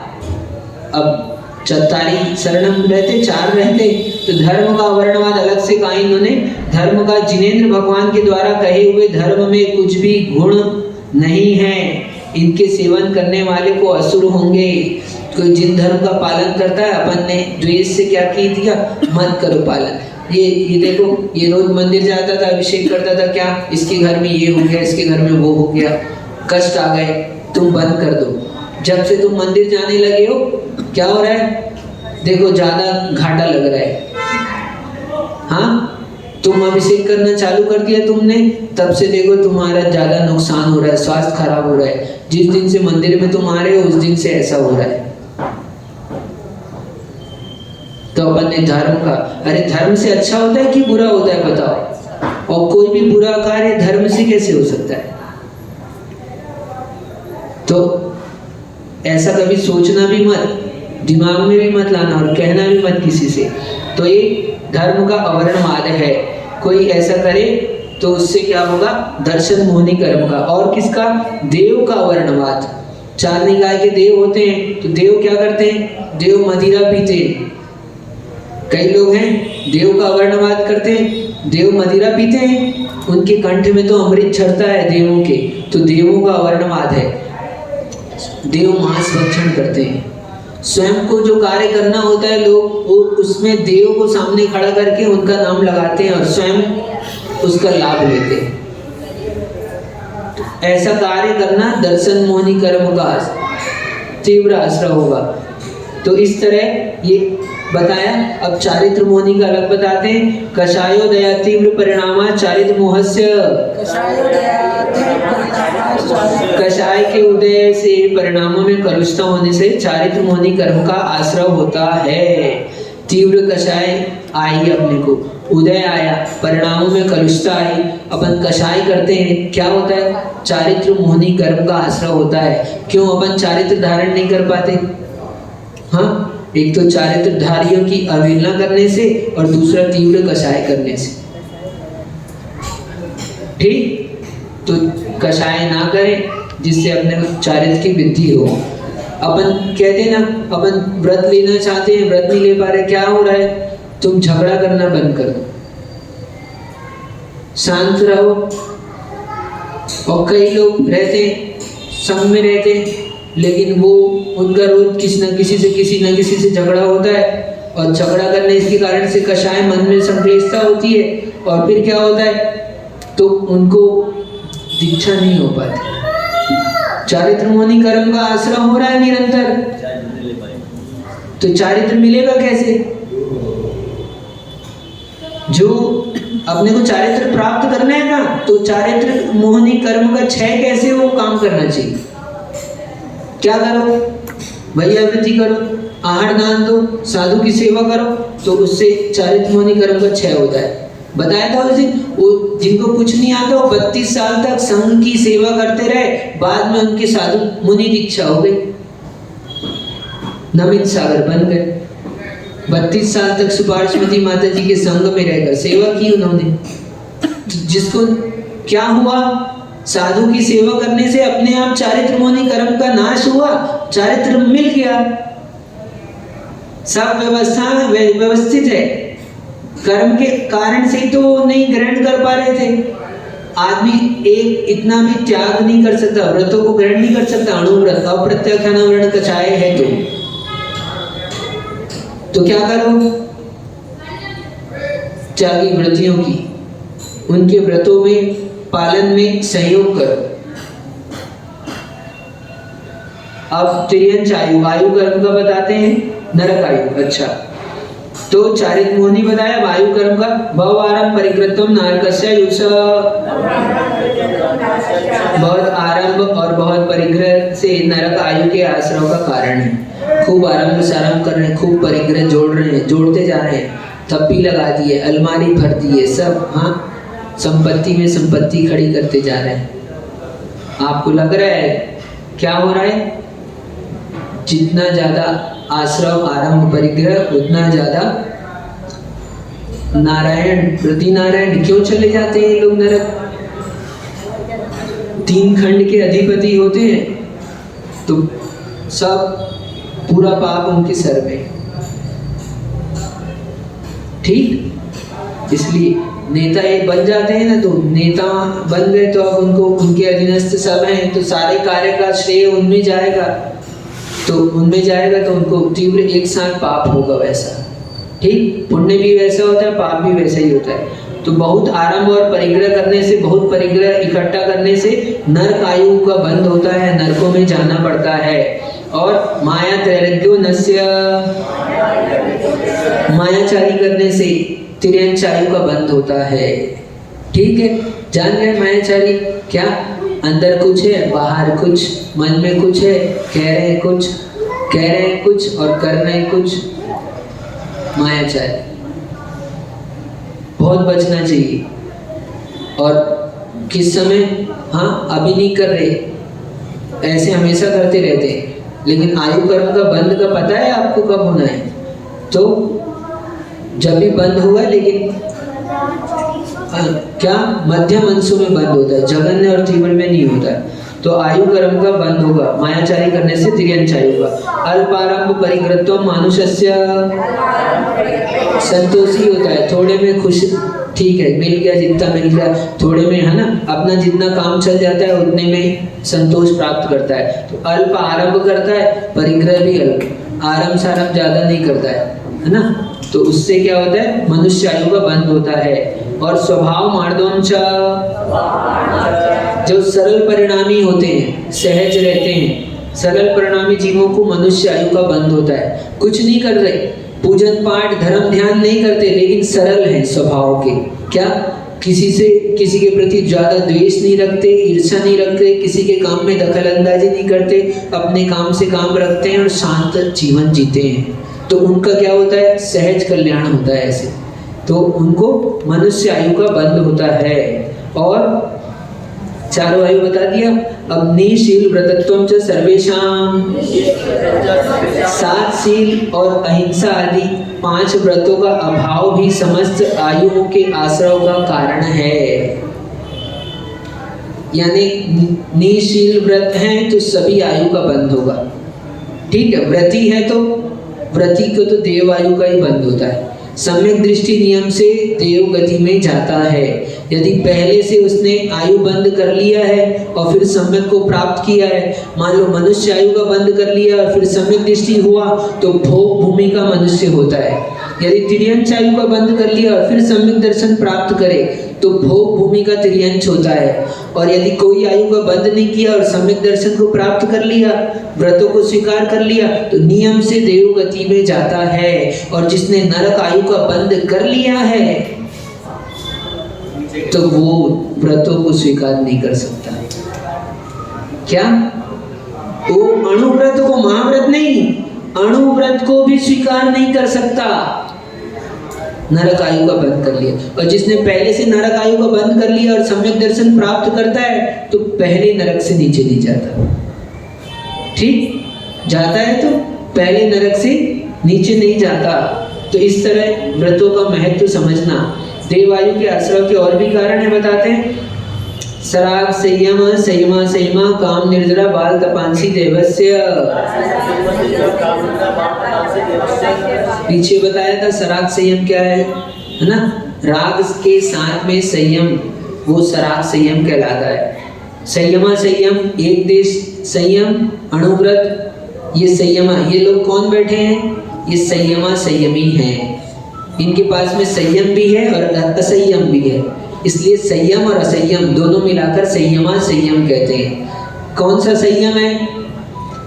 अब चत्तारी शरणम रहते, 4 रहते, तो धर्म का अवर्णवाद अलग से कहा इन्होंने। धर्म का जिनेंद्र भगवान के द्वारा कहे हुए धर्म में कुछ भी गुण नहीं है, इनके सेवन करने वाले को असुर होंगे। कोई जिन धर्म का पालन करता है, अपन ने द्वेष से क्या की दिया, मत करो पालन। ये देखो, ये रोज मंदिर जाता था, अभिषेक करता था, क्या इसके घर में ये हो गया, इसके घर में वो हो गया, कष्ट आ गए, तुम बंद कर दो। जब से तुम मंदिर जाने लगे हो, क्या हो रहा है? देखो ज्यादा घाटा लग रहा है। हाँ, तुम अभिषेक करना चालू कर दिया तुमने, तब से देखो तुम्हारा ज्यादा नुकसान हो रहा है, स्वास्थ्य खराब हो रहा है। जिस दिन से मंदिर में तुम आ रहे हो, उस दिन से ऐसा हो रहा है। तो अपन ने धर्म का, अरे धर्म से अच्छा होता है कि बुरा होता है बताओ? और कोई भी बुरा कार्य धर्म से कैसे हो सकता है? तो ऐसा कभी सोचना भी मत, दिमाग में भी मत लाना, और कहना भी मत किसी से। तो ये धर्म का अवर्णवाद है। कोई ऐसा करे तो उससे क्या होगा? दर्शन मोहनी कर्म का। और किसका? देव का अवर्णवाद। 4 निकाय के देव होते हैं, तो देव क्या करते हैं? देव मदिरा पीते हैं। कई लोग हैं देव का अवर्णवाद करते हैं, देव मदिरा पीते हैं, उनके कंठ में तो अमृत छड़ता है देवों के, तो देवों का अवर्णवाद है। देव मांस भक्षण करते हैं। स्वयं को जो कार्य करना होता है, लोग वो उसमें देव को सामने खड़ा करके उनका नाम लगाते हैं और स्वयं उसका लाभ लेते हैं। ऐसा कार्य करना दर्शन मोहनी कर्म का तीव्र आश्रय होगा। तो इस तरह ये बताया। अब चारित्र मोहनी का अलग बताते हैं। कषायो दया तीव्र परिणामा चारित्र मोहस्य। कषाय के उदय से परिणामों में कलुषता होने से चारित्र मोहनी कर्म का आश्रय होता है। तीव्र कषाय आई, अपने को उदय आया, परिणामों में कलुषता आई, अपन कषाय करते हैं, क्या होता है? चारित्र मोहनी कर्म का आश्रय होता है। क्यों अपन चारित्र धारण नहीं कर पाते? हाँ, एक तो चारित्रधारियों की अवहेलना करने से, और दूसरा तीव्र कषाय करने से। ठीक, तो कषाय ना करें जिससे अपने चारित्र की वृद्धि हो। अपन कहते हैं ना, अपन व्रत लेना चाहते हैं, व्रत नहीं ले पा रहे, क्या हो रहा है? तुम झगड़ा करना बंद कर दो, शांत रहो। और कई लोग रहते संग में रहते, लेकिन वो उनका रोज किसी न किसी से झगड़ा होता है, और झगड़ा करने के कारण से कषाय मन में संक्लेशता होती है, और फिर क्या होता है? तो उनको दीक्षा नहीं हो पाती। चारित्र मोहनी कर्म का आश्रय हो रहा है निरंतर, तो चारित्र मिलेगा कैसे? जो अपने को चारित्र प्राप्त करना है ना, तो चारित्र मोहनी कर्म का क्षय कैसे वो काम करना चाहिए। क्या करो भैया? वृद्धि करो, आहार दान दो, साधु की सेवा करो, तो उससे चारित्र मोहनी कर्म का क्षय होता है। बताया था उस दिन, वो जिनको कुछ नहीं आता, वो 32 साल तक संघ की सेवा करते रहे, बाद में उनके साधु मुनि दीक्षा हो गई, नमित सागर बन गए। 32 साल तक सुपार्श्वती माता जी के संग में रहकर सेवा की उन्होंने। जिसको क्या हुआ? साधु की सेवा करने से अपने आप चारित्र मोहनी कर्म का नाश हुआ, चारित्र मिल गया। सब व्यवस्था व्यवस्थित है, कर्म के कारण से तो नहीं ग्रहण कर पा रहे थे। आदमी एक इतना भी त्याग नहीं कर सकता, व्रतों को ग्रहण नहीं कर सकता। अणुव्रत अप्रत्याख्यान कचाय है तो क्या करो, त्यागी व्रतियों की उनके व्रतों में पालन में सहयोग करो। अब तिर्यंच आयु, आयु कर्म का बताते हैं, नरक आयु। अच्छा, तो चारित मोहनी बताया वायु कर्म का, भव आरंभ परिकृतम नारकस्य युष, बहुत आरंभ और बहुत परिग्रह से नरक आयु के आश्रव का कारण है। खूब आरंभ सारंभ कर रहे हैं, खूब परिग्रह जोड़ रहे हैं, जोड़ते जा रहे हैं, थप्पी लगा दी है, अलमारी भर दी है, सब हाँ संपत्ति में संपत्ति खड़ी करते जा रहे हैं। आपको लग रहा है क्या हो रहा है? जितना ज्यादा आश्रव आरंभ परिग्रह उतना ज्यादा नारायण प्रति नारायण क्यों चले जाते हैं लोग नरक? 3 खंड के अधिपति होते हैं तो सब पूरा पाप उनके सर में। ठीक, इसलिए नेता ये बन जाते हैं ना, तो नेता बन गए तो अब उनको उनके अधीनस्थ सब हैं, तो सारे कार्य का श्रेय उनमें जाएगा, तो उनको तीव्र एक साथ पाप होगा वैसा। ठीक, पुण्य भी वैसा होता है, पाप भी वैसा ही होता है। तो बहुत आरंभ और परिग्रह करने से, बहुत परिग्रह इकट्ठा करने से नरक आयु का बंध होता है, नरकों में जाना पड़ता है। और माया त्रैरज्ञो नस्य, मायाचारी करने से तिर्यंच आयु का बंध होता है। ठीक है, जान गए मायाचारी क्या? अंदर कुछ है, बाहर कुछ, मन में कुछ है, कह रहे हैं कुछ और कर रहे हैं कुछ। मायाचारी बहुत बचना चाहिए। और किस समय, हाँ अभी नहीं कर रहे, ऐसे हमेशा करते रहते हैं, लेकिन आयु कर्म का बंध का पता है आपको कब होना है? तो जब भी बंद होगा, लेकिन क्या मध्यम अंशों में बंद होता है, जघन्य और तीव्र में नहीं होता है। तो आयु कर्म का बंद होगा मायाचारी करने से, तिर्यंच आयु का। अल्पारंभ परिग्रहत्वम मानुषस्य, संतोषी होता है, थोड़े में खुश, ठीक है मिल गया जितना मिल गया, थोड़े में है ना, अपना जितना काम चल जाता है उतने में संतोष प्राप्त करता है। तो अल्प आरंभ करता है, परिग्रह भी अल्प, आरंभ सारंभ ज्यादा नहीं करता है ना। तो उससे क्या होता है? मनुष्य आयु का बंद होता है। और स्वभाव मार्दोंच, जो सरल परिणामी होते हैं, सहज रहते हैं, सरल परिणामी जीवों को मनुष्य आयु का बंद होता है। कुछ नहीं कर रहे, पूजन पाठ धर्म ध्यान नहीं करते, लेकिन सरल हैं स्वभाव के। क्या? किसी के प्रति ज्यादा द्वेष नहीं रखते, ईर्ष्या नहीं रखते, किसी के काम में दखल अंदाजी नहीं करते, अपने काम से काम रखते हैं और शांत जीवन जीते हैं। तो उनका क्या होता है? सहज कल्याण होता है ऐसे। तो उनको मनुष्य आयु का बंद होता है। और चारों आयु बता दिया। अब निशील व्रतत्वम च सर्वेषां, 7 शील और अहिंसा आदि 5 व्रतों का अभाव भी समस्त आयुओं के आश्रव का कारण है। यानी निशील व्रत है तो सभी आयु का बंद होगा। ठीक है, व्रती है तो व्रती को तो देव आयु का ही बंद होता है। सम्यक दृष्टि नियम से देव गति में जाता है। यदि पहले से उसने आयु बंद कर लिया है और फिर सम्यक को प्राप्त किया है, मान लो मनुष्य आयु का बंद कर लिया और फिर सम्यक दृष्टि हुआ तो भोग भूमि का मनुष्य होता है। यदि तिर्यंच आयु का बंद कर लिया और फिर सम्यक दर्शन प्राप्त करे तो भोग भूमि का तिर्यंच होता है। और यदि कोई आयु का बंद नहीं किया और सम्यक दर्शन को प्राप्त कर लिया, व्रतों को स्वीकार कर लिया, तो नियम से देव गति में जाता है। और जिसने नरक आयु का बंद कर लिया है तो वो व्रतों को स्वीकार नहीं कर सकता। क्या? वो अणुव्रत को, महाव्रत नहीं, अणुव्रत को भी स्वीकार नहीं कर सकता। नरक आयु का बंद कर लिया। और जिसने पहले से नरक आयु का बंद कर लिया और सम्यक दर्शन प्राप्त करता है तो पहले नरक से नीचे नहीं जाता। ठीक, जाता है तो पहले नरक से नीचे नहीं जाता। तो इस तरह व्रतों का महत्व समझना। देवायु के आश्रव के और भी कारण है, बताते हैं। सराग संयम संयमा संयमा काम निर्जरा बाल तपांसी देवस्य। पीछे बताया था सराग संयम क्या है ना? राग के साथ में संयम, वो सराग संयम कहलाता है। संयमा संयम, एक देश संयम, अणुव्रत, ये संयमा, ये लोग कौन बैठे हैं? ये संयमा संयमी हैं। इनके पास में संयम भी है और असंयम भी है, इसलिए संयम और असंयम दोनों मिलाकर संयमा संयम कहते हैं। कौन सा संयम है?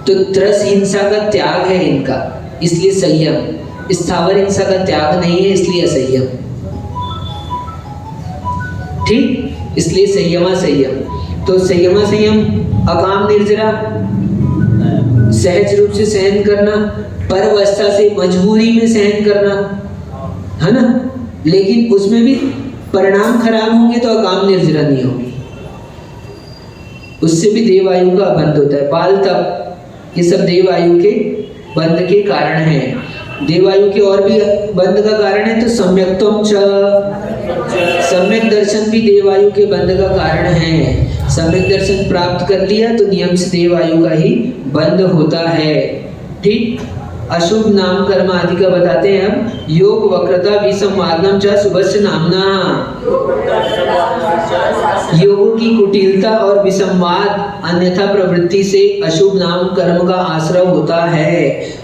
तो त्रस हिंसा का त्याग है इनका, इसलिए संयम। स्थावर हिंसा का त्याग नहीं है, इसलिए असंयम। ठीक, इसलिए संयमा संयम। तो संयमा संयम, अकाम निर्जरा, सहज रूप से सहन करना, परअवस्था से मजबूरी में सहन करना, है ना? लेकिन उसमें भी परिणाम खराब होंगे तो अकाम निर्जरा नहीं होगी, उससे भी देवायु का बंध होता है। बाल तप, ये सब देवायु के बंध के कारण है। देवायु के और भी बंध का कारण है तो सम्यक्त्वम च, सम्यक दर्शन भी देवायु के बंध का कारण है। सम्यक दर्शन प्राप्त कर लिया तो नियम से देवायु का ही बंध होता है। ठीक, अशुभ नाम कर्म आदि का बताते हैं हम। योग वक्रता विसंवादनम च शुभस्य नामना, योग की कुटिलता और विसंवाद अन्यथा प्रवृत्ति से अशुभ नाम कर्म का आश्रय होता है।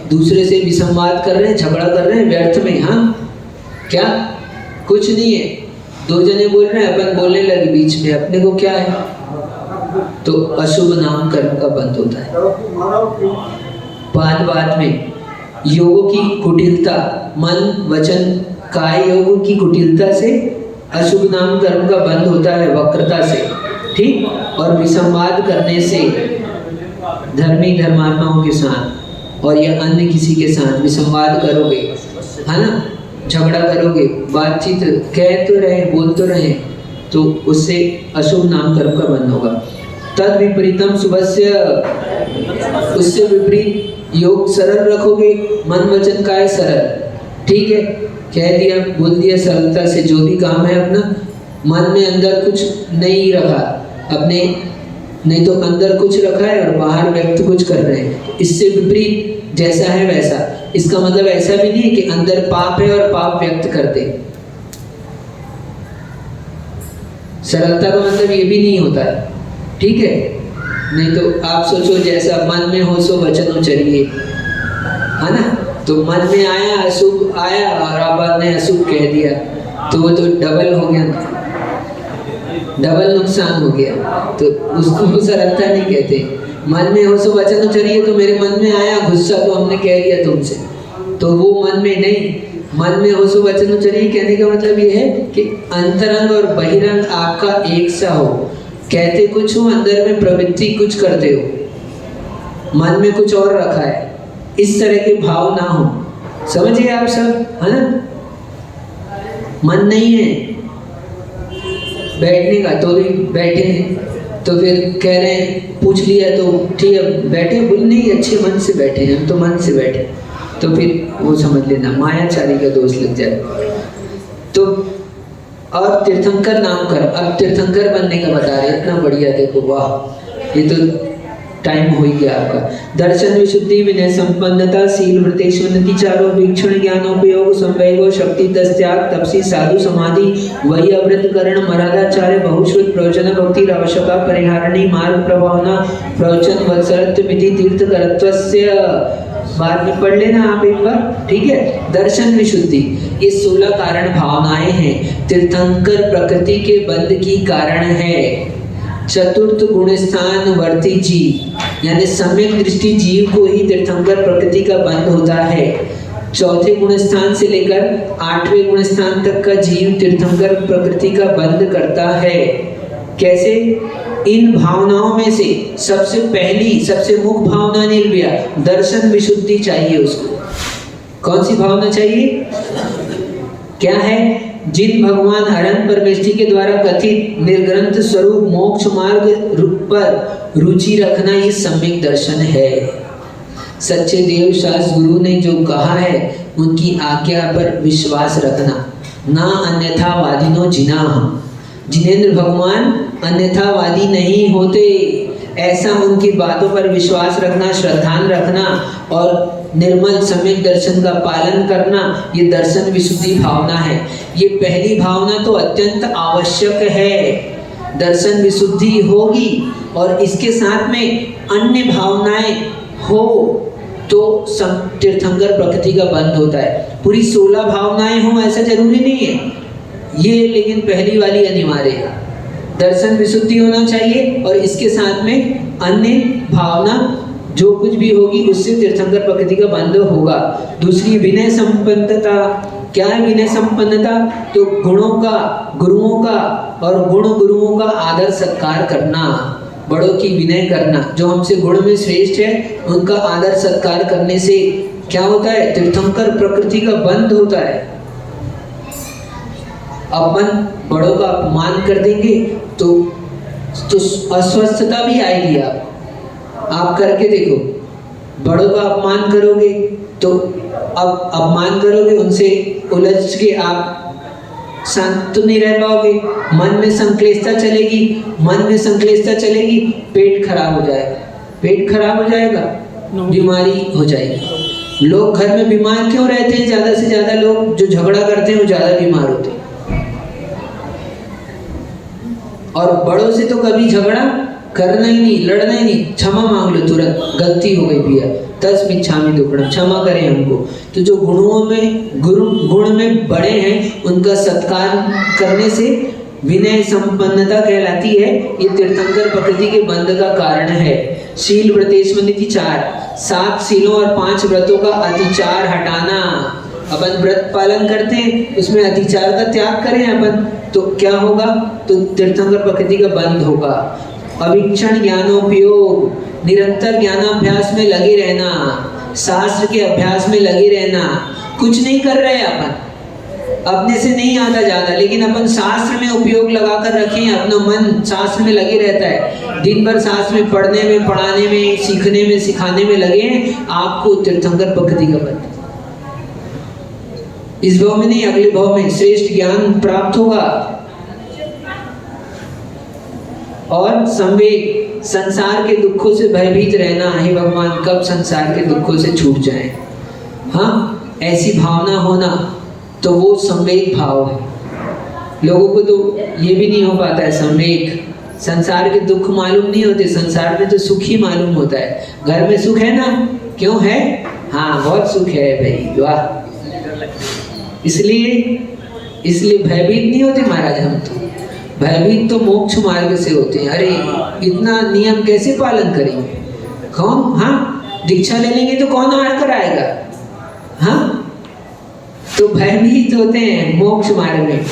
दूसरे से विसंवाद कर रहे हैं, झगड़ा कर रहे हैं व्यर्थ में, हाँ क्या कुछ नहीं है, दो जने बोल रहे हैं, अपन बोलने लगे बीच में, अपने को क्या है? तो अशुभ नाम कर्म का बंध होता है। बाद में योग की कुटिलता, मन वचन काय योग की कुटिलता से अशुभ नाम कर्म का बंध होता है, वक्रता से। ठीक, और विसंवाद करने से धर्मी धर्मात्माओं के साथ और या अन्य किसी के साथ विसंवाद करोगे, है ना, झगड़ा करोगे, बातचीत कह तो रहे, बोल तो रहे, तो उससे अशुभ नाम कर्म का बंध होगा। तद विपरीतम शुभस्य, उससे विपरीत योग सरल रखोगे, मन वचन काय सरल। ठीक है, कह दिया बोल दिया सरलता से, जो भी काम है अपना, मन में अंदर कुछ नहीं रखा अपने, नहीं तो अंदर कुछ रखा है और बाहर व्यक्त कुछ कर रहे हैं। इससे विपरीत जैसा है वैसा। इसका मतलब ऐसा भी नहीं है कि अंदर पाप है और पाप व्यक्त करते। सरलता का मतलब ये भी नहीं होता है, ठीक है? नहीं तो आप सोचो जैसा मन में हो सो वचन उचरिए, है ना? तो मन में आया अशुभ आया और आपने अशुभ कह दिया, तो वो तो डबल हो गया, डबल नुकसान हो गया। तो उसको सरलता नहीं कहते। मन में हो सो वचन उचरिए, तो मेरे मन में आया गुस्सा तो हमने कह दिया तुमसे, तो वो मन में नहीं, मन में हो सो वचन उचरिए कहने का मतलब ये है कि अंतरंग और बहिरंग आपका एक सा हो। कहते कुछ हो, अंदर में प्रवृत्ति कुछ करते हो, मन में कुछ और रखा है, इस तरह के भाव ना हो। समझिए आप सब, है ना? मन नहीं है बैठने का, तो भी बैठे हैं, तो फिर कह रहे हैं पूछ लिया तो ठीक है बैठे, बोल नहीं अच्छे मन से बैठे हैं, हम तो मन से बैठे, तो फिर वो समझ लेना मायाचारी का दोष लग जाए। तो और तीर्थंकर नाम कर, अब तीर्थंकर बनने का बता रहे, इतना बढ़िया, देखो वाह, ये तो टाइम हो गया आपका। दर्शन विशुद्धि विनय संपन्नता शील वृतेश्वरति चारो वीक्षण ज्ञानोपयोग संवेगो शक्ति दस्त्याग तपसी साधु समाधि वही अवृत करण मरादाचार्य बहुश्रुत प्रवचन भक्ति आवश्यका परिहारणी मार्ग प्रभावना प्रवचन वत्सरत्व विधि तीर्थ करत्वस्य। बाद में पढ़ लेना आप एक बार, ठीक है? दर्शन विशुद्धि, ये 16 कारण भावनाएं हैं। तीर्थंकर प्रकृति के बंध की कारण है। चतुर्थ गुणस्थान वर्ती जीव, यानी सम्यक दृष्टि जीव को ही तीर्थंकर प्रकृति का बंध होता है। चौथे गुणस्थान से लेकर 8वें गुणस्थान तक का जीव तीर्थंकर प्रकृति का बंध करता है। कैसे? इन भावनाओं में से सबसे पहली सबसे मुख्य भावना निर्व्या दर्शन विशुद्धि चाहिए उसको। कौन सी भावना चाहिए? क्या है? जिन भगवान अनंत परमेष्टि के द्वारा कथित निर्ग्रंथ स्वरूप मोक्ष मार्ग पर रुचि रखना, ये सम्यक दर्शन है। सच्चे देव शास्त्र गुरु ने जो कहा है उनकी आज्ञा पर विश्वास रखना, ना अन्यथा वादिनो जिनाह। जिनेंद्र भगवान अन्यथावादी नहीं होते। ऐसा उनकी बातों पर विश्वास रखना, श्रद्धान रखना और निर्मल सम्यक दर्शन का पालन करना, ये दर्शन विशुद्धि भावना है। ये पहली भावना तो अत्यंत आवश्यक है। दर्शन विशुद्धि होगी और इसके साथ में अन्य भावनाएं हो तो तीर्थंकर प्रकृति का बंध होता है। पूरी 16 भावनाएं हो ऐसा जरूरी नहीं है ये, लेकिन पहली वाली अनिवार्य है। दर्शन विशुद्धि होना चाहिए और इसके साथ में अन्य भावना जो कुछ भी होगी उससे तीर्थंकर प्रकृति का बंध होगा। दूसरी विनय संपन्नता। क्या है विनय संपन्नता? तो गुणों का, गुरुओं का और गुरुओं का आदर सत्कार करना, बड़ों की विनय करना। जो हमसे गुण में श्रेष्ठ है उनका आदर सत्कार करने से क्या होता है? तीर्थंकर प्रकृति का बंध होता है। अपन बड़ों का अपमान कर देंगे तो अस्वस्थता भी आएगी। आप करके देखो, बड़ों का अपमान करोगे तो अब अपमान करोगे, उनसे उलझ के आप शांत तो नहीं रह पाओगे, मन में संक्लेशता चलेगी, मन में संक्लेशता चलेगी, पेट खराब हो जाएगा, पेट खराब हो जाएगा, बीमारी हो जाएगी। लोग घर में बीमार क्यों रहते हैं? ज्यादा से ज्यादा लोग जो झगड़ा करते हैं वो ज्यादा बीमार होते हैं। और बड़ों से तो कभी झगड़ा करना ही नहीं, लड़ना ही नहीं, क्षमा मांग लो तुरंत, गलती हो गई भैया, तस्मिच्छामि दुक्कडम, क्षमा करें हमको। तो जो गुण में बड़े हैं उनका सत्कार करने से विनय संपन्नता कहलाती है। ये तीर्थंकर प्रकृति के बंध का कारण है। शील व्रतेष्वनिति 4, 7 शीलों और 5 व्रतों का अतिचार हटाना। अपन व्रत पालन करते हैं उसमें अतिचार का त्याग करें अपन तो क्या होगा? तो तीर्थंकर प्रकृति का बंध होगा। अभिक्षण ज्ञानोपयोग, निरंतर ज्ञानाभ्यास में लगे रहना, शास्त्र के अभ्यास में लगे रहना। कुछ नहीं कर रहे अपन, अपने से नहीं आता ज्यादा, लेकिन अपन शास्त्र में उपयोग लगाकर रखें, अपना मन शास्त्र में लगे रहता है, दिन भर शास्त्र में पढ़ने में, पढ़ाने में, सीखने में, सिखाने में लगे, आपको तीर्थंकर प्रकृति का बंध इस भाव में नहीं अगले भाव में श्रेष्ठ ज्ञान प्राप्त होगा। और संवेग, संसार के दुखों से भयभीत रहना, हे भगवान कब संसार के दुखों से छूट जाए, हाँ ऐसी भावना होना, तो वो संवेग भाव है। लोगों को तो ये भी नहीं हो पाता है संवेग, संसार के दुख मालूम नहीं होते, संसार में तो सुख ही मालूम होता है। घर में सुख है ना? क्यों है? हाँ बहुत सुख है भाई, वाह। इसलिए भयभीत नहीं होते महाराज हम तो, भयभीत तो मोक्ष मार्ग से होते हैं। अरे इतना नियम कैसे पालन करेंगे? कौन, हाँ दीक्षा ले लेंगे तो कौन हार कर आएगा? हाँ तो भयभीत होते हैं मोक्ष मार्ग में,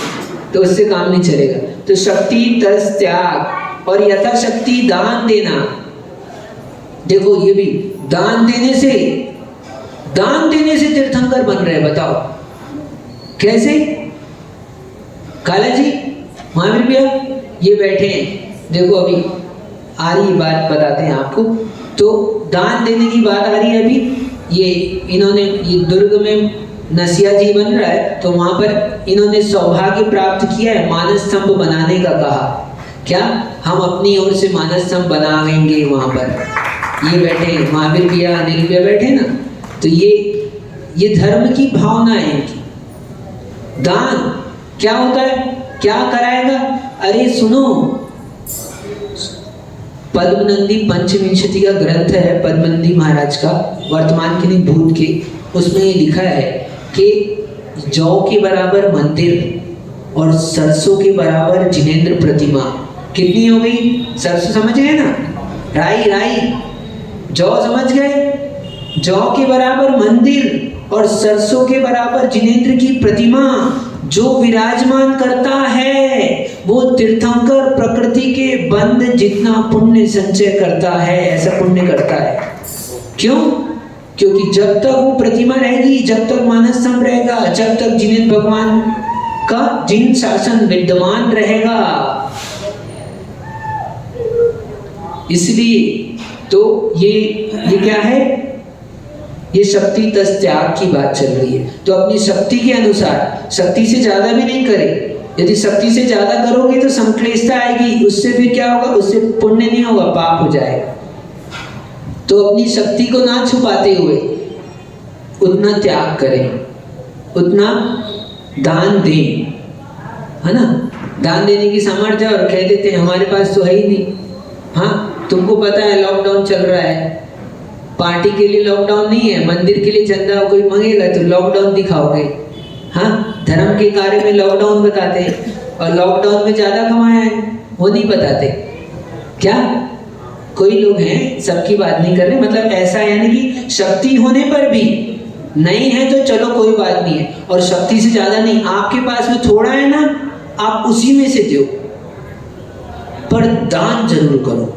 तो उससे काम नहीं चलेगा। तो शक्ति तस त्याग और यथाशक्ति दान देना। देखो ये भी दान देने से तीर्थंकर बन रहे, बताओ कैसे? काला जी, महावीर भैया ये बैठे हैं, देखो अभी आ रही बात बताते हैं आपको। तो दान देने की बात आ रही है अभी। ये इन्होंने, ये दुर्ग में नसिया जी बन रहा है, तो वहां पर इन्होंने सौभाग्य प्राप्त किया है, मानस स्तंभ बनाने का कहा। क्या हम अपनी ओर से मानस स्तंभ बनाएंगे? वहां पर ये बैठे महावीर भैया, अनिल भैया बैठे ना, तो ये धर्म की भावना है इनकी। दान क्या होता है? क्या कराएगा? अरे सुनो, पद्मनंदी पंचविंशति का ग्रंथ है, पद्मनंदी महाराज का, वर्तमान के नहीं भूत के, उसमें ये लिखा है कि जौ के बराबर मंदिर और सरसों के बराबर जिनेंद्र प्रतिमा। कितनी हो गई? सरसों समझ गए ना, राई, जौ समझ गए? जौ के बराबर मंदिर और सरसों के बराबर जिनेंद्र की प्रतिमा जो विराजमान करता है, वो तीर्थंकर प्रकृति के बंध जितना पुण्य संचय करता है, ऐसा पुण्य करता है। क्यों? क्योंकि जब तक वो प्रतिमा रहेगी, जब तक मानस स्तंभ रहेगा, जब तक जिनेंद्र भगवान का जिन शासन विद्यमान रहेगा, इसलिए तो ये क्या है? ये शक्ति तस त्याग की बात चल रही है। तो अपनी शक्ति के अनुसार, शक्ति से ज्यादा भी नहीं करे, यदि शक्ति से ज्यादा करोगे तो संक्लेशता आएगी, उससे फिर क्या होगा, उससे पुण्य नहीं होगा, पाप हो जाएगा। तो अपनी शक्ति को ना छुपाते हुए उतना त्याग करें, उतना दान दें, है ना। दान देने की सामर्थ्य और कह देते हैं हमारे पास तो है ही नहीं। हाँ, तुमको पता है लॉकडाउन चल रहा है, पार्टी के लिए लॉकडाउन नहीं है, मंदिर के लिए चंदा कोई मांगेगा तो लॉकडाउन दिखाओगे। हाँ, धर्म के कार्य में लॉकडाउन बताते हैं, और लॉकडाउन में ज्यादा कमाया है वो नहीं बताते। क्या कोई लोग हैं, सबकी बात नहीं कर रहे, मतलब ऐसा यानी कि शक्ति होने पर भी नहीं है तो चलो कोई बात नहीं है, और शक्ति से ज्यादा नहीं, आपके पास में थोड़ा है ना, आप उसी में से दो, पर दान जरूर करो।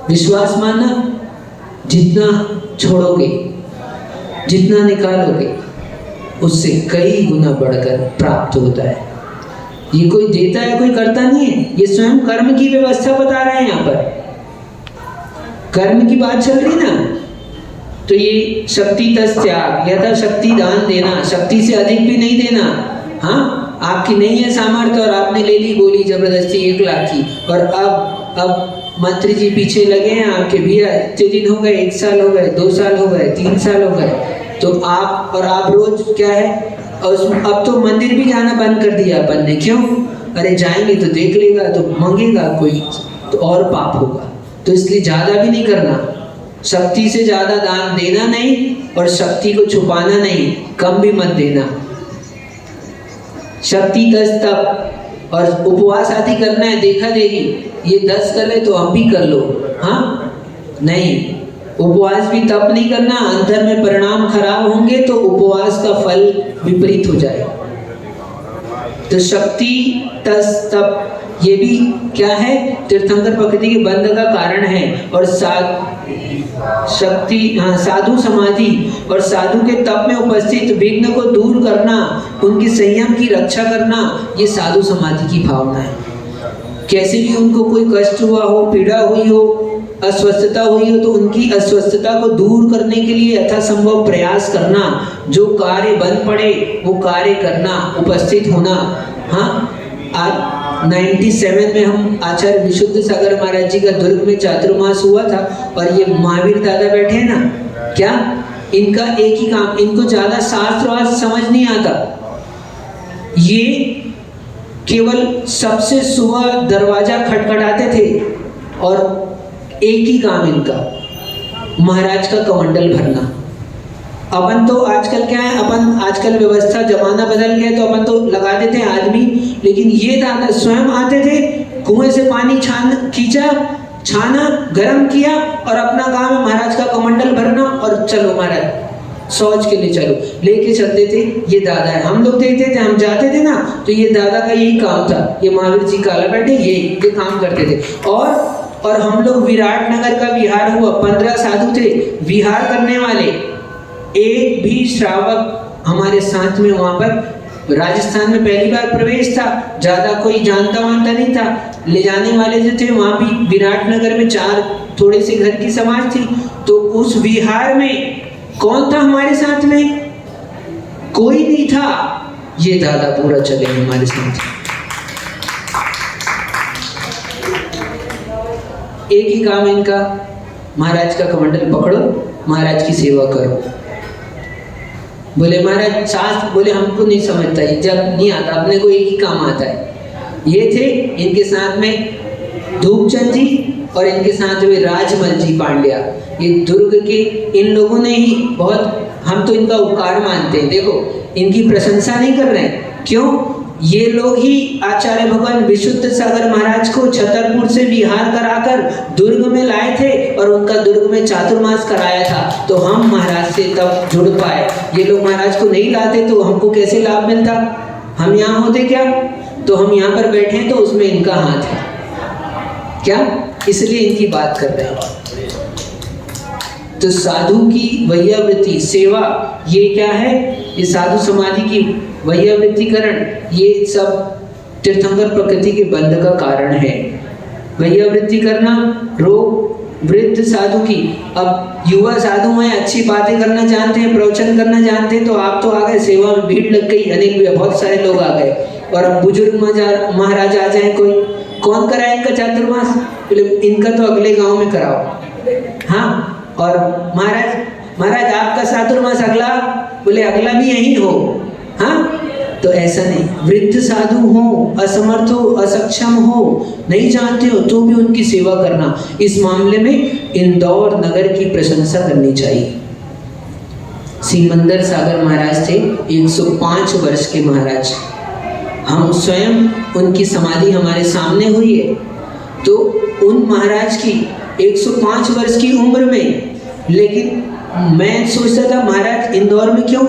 विश्वास मानना, जितना छोड़ोगे, जितना निकालोगे, उससे कई गुना बढ़कर प्राप्त होता है। ये कोई देता है, कोई करता नहीं है, ये स्वयं कर्म की व्यवस्था बता रहे हैं। यहाँ पर कर्म की बात चल रही ना, तो ये शक्ति तस् त्याग, यथा शक्ति दान देना, शक्ति से अधिक भी नहीं देना। हाँ, आपकी नहीं है सामर्थ्य और आपने ले ली गोली जबरदस्ती 1 लाख की, और अब मंत्री जी पीछे लगे हैं आपके, भैया इतने दिन हो गए, 1 साल हो गए, 2 साल हो गए, 3 साल हो गए, तो आप रोज क्या है, अब तो मंदिर भी जाना बंद कर दिया अपन ने। क्यों? अरे जाएंगे तो देख लेगा, तो मांगेगा कोई तो और पाप होगा, तो इसलिए ज्यादा भी नहीं करना। शक्ति से ज्यादा दान देना नहीं, और शक्ति को छुपाना नहीं, कम भी मत देना। शक्ति 10 तप और उपवास आदि करना है, देखा देगी, ये 10 कर ले तो हम भी कर लो। हाँ, नहीं, उपवास भी तप नहीं करना, अंतर में परिणाम खराब होंगे तो उपवास का फल विपरीत हो जाएगा। तो शक्ति तस तप ये भी क्या है, तीर्थंकर प्रकृति के बंध का कारण है। और साधु समाधि और साधु के तप में उपस्थित विघ्न को दूर करना, उनकी संयम की रक्षा करना, ये साधु समाधि की भावना है। कैसे भी उनको कोई कष्ट हुआ हो, पीड़ा हुई हो, अस्वस्थता हुई हो, तो उनकी अस्वस्थता को दूर करने के लिए यथासंभव प्रयास करना, जो कार्य बंद पड़े वो कार्य करना, उपस्थित होना। हाँ, आज 97 में हम आचार्य विशुद्ध सागर महाराज जी का दुर्ग में चातुर्मास हुआ था, और ये महावीर दादा बैठे हैं ना, क्या इनका एक ही काम, इनको ज्यादा शास्त्रवाद समझ नहीं आता, ये केवल सबसे सुबह दरवाजा खटखटाते थे, और एक ही काम इनका, महाराज का कमंडल भरना। अपन तो आजकल क्या है, अपन आजकल व्यवस्था जमाना बदल गया, तो अपन तो लगा देते हैं आदमी, लेकिन ये दादा स्वयं आते थे, कुएं से पानी छाना, गर्म किया, और अपना काम है महाराज का कमंडल भरना, और चलो महाराज शौच के लिए चलो, लेके चलते थे। ये दादा है, हम लोग देखते थे, हम जाते थे ना, तो ये दादा का यही काम था, ये महावीर जी काला बैठे ये काम करते थे। और हम लोग विराट नगर का विहार हुआ, 15 साधु थे विहार करने वाले, एक भी श्रावक हमारे साथ में वहां पर, राजस्थान में पहली बार प्रवेश था, ज्यादा कोई जानता वानता नहीं था, ले जाने वाले जो थे वहां भी विराट नगर में 4 थोड़े से घर की समाज थी, तो उस विहार में कौन था हमारे साथ में? कोई नहीं था, ये दादा पूरा चले हमारे साथ। एक ही काम इनका, महाराज का कमंडल पकड़ो, महाराज की सेवा करो। बोले महाराज शास्त्र, बोले हमको नहीं समझता, जब नहीं आता, अपने को एक ही काम आता है। ये थे, इनके साथ में धूपचंद जी और इनके साथ में राजमल जी पांड्या, ये दुर्ग के इन लोगों ने ही बहुत, हम तो इनका उपकार मानते हैं। देखो, इनकी प्रशंसा नहीं कर रहे हैं, क्यों? ये लोग ही आचार्य भगवान विशुद्ध सागर महाराज को छतरपुर से विहार कराकर दुर्ग में लाए थे, और उनका दुर्ग में चातुर्मास कराया था, तो हम महाराज से तब जुड़ पाए। ये लोग महाराज को नहीं लाते तो हमको कैसे लाभ मिलता? हम यहाँ होते क्या? तो हम यहाँ पर बैठे हैं तो उसमें इनका हाथ है क्या, इसलिए इनकी बात कर रहे हैं। तो साधु की वैयावृत्ति सेवा, ये क्या है? ये साधु समाधि की वैयावृत्तिकरण, ये सब तीर्थंकर प्रकृति के बंध का कारण है। वैयावृत्ति करना, रोग वृद्ध साधु की। अब युवा साधु में अच्छी बातें करना जानते हैं, प्रवचन करना जानते हैं, तो आप तो आ गए, सेवा में भीड़ लग गई, अनेक बहुत सारे लोग आ गए। और अब बुजुर्ग महाराज आ जाए, कोई कौन कराए इनका चातुर्मास? बोले इनका तो अगले गांव में कराओ। हाँ, और महाराज आपका चातुर्मास अगला, बोले अगला भी यही हो। हाँ, तो ऐसा नहीं, वृद्ध साधु हो, असमर्थ हो, असक्षम हो, नहीं जानते हो, तो भी उनकी सेवा करना। इस मामले में इंदौर नगर की प्रशंसा करनी चाहिए। सिमंदर सागर महाराज थे, 105 वर्ष के महाराज। हम स्वयं, उनकी समाधि हमारे सामने हुई है। तो उन महाराज की 105 वर्ष की उम्र में, लेकिन मैं सोचता था महाराज इंदौर में क्यों?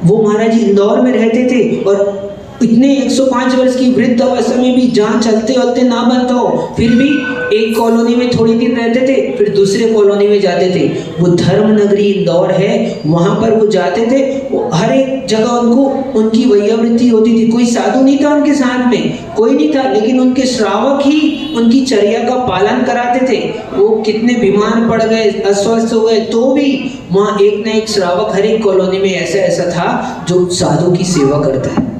वो महाराज इंदौर में रहते थे और इतने 105 वर्ष की वृद्ध अवस्था में भी जहाँ चलते वलते ना बनता हो, फिर भी एक कॉलोनी में थोड़ी दिन रहते थे, फिर दूसरे कॉलोनी में जाते थे। वो धर्म नगरी इंदौर है, वहाँ पर वो जाते थे। वो हर एक जगह उनको उनकी वैयावृत्ति होती थी। कोई साधु नहीं था उनके साथ में, कोई नहीं था, लेकिन उनके श्रावक ही उनकी चर्या का पालन कराते थे। वो कितने बीमार पड़ गए, अस्वस्थ हो गए, तो भी वहाँ एक न एक श्रावक हर एक कॉलोनी में ऐसा ऐसा था जो साधु की सेवा करता है।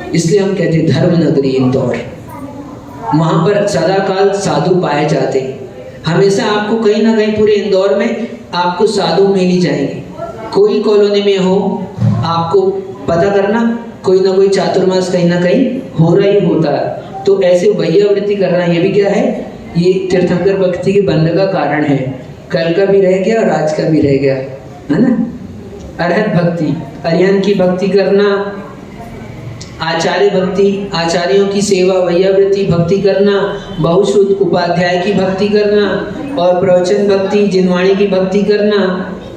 इसलिए हम कहते हैं धर्म नगरी इंदौर। वहां पर सदाकाल साधु पाए जाते। हमेशा आपको कहीं ना कहीं पूरे इंदौर में आपको साधु मिल ही जाएंगे। कोई कॉलोनी में हो, आपको पता करना, कोई ना कोई चातुर्मास कहीं ना कहीं हो रहा ही होता है। तो ऐसे वैयावृत्ति करना, ये भी क्या है? ये तीर्थंकर भक्ति के बंध का कारण है। कल का भी रह गया और आज का भी रह गया, है ना। अरहत भक्ति, अरिहंत की भक्ति करना, आचार्य भक्ति, आचार्यों की सेवा, वैयावृत्ति भक्ति करना, बहुश्रुत उपाध्याय की भक्ति करना, और प्रवचन भक्ति, जिनवाणी की भक्ति करना।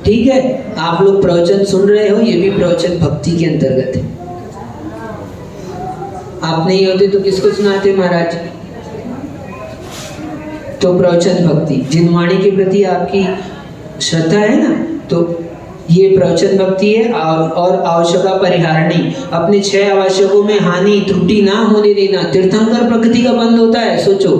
ठीक है, आप लोग प्रवचन सुन रहे हो, ये भी प्रवचन भक्ति के अंतर्गत है। आप नहीं होते तो किसको सुनाते महाराज? तो प्रवचन भक्ति, जिनवाणी के प्रति आपकी श्रद्धा है ना, तो ये प्रवचन भक्ति है। और आवश्यका परिहारणी, अपने 6 आवश्यकों में हानि त्रुटि ना होने देना। तीर्थंकर प्रकृति का बंध होता है। सोचो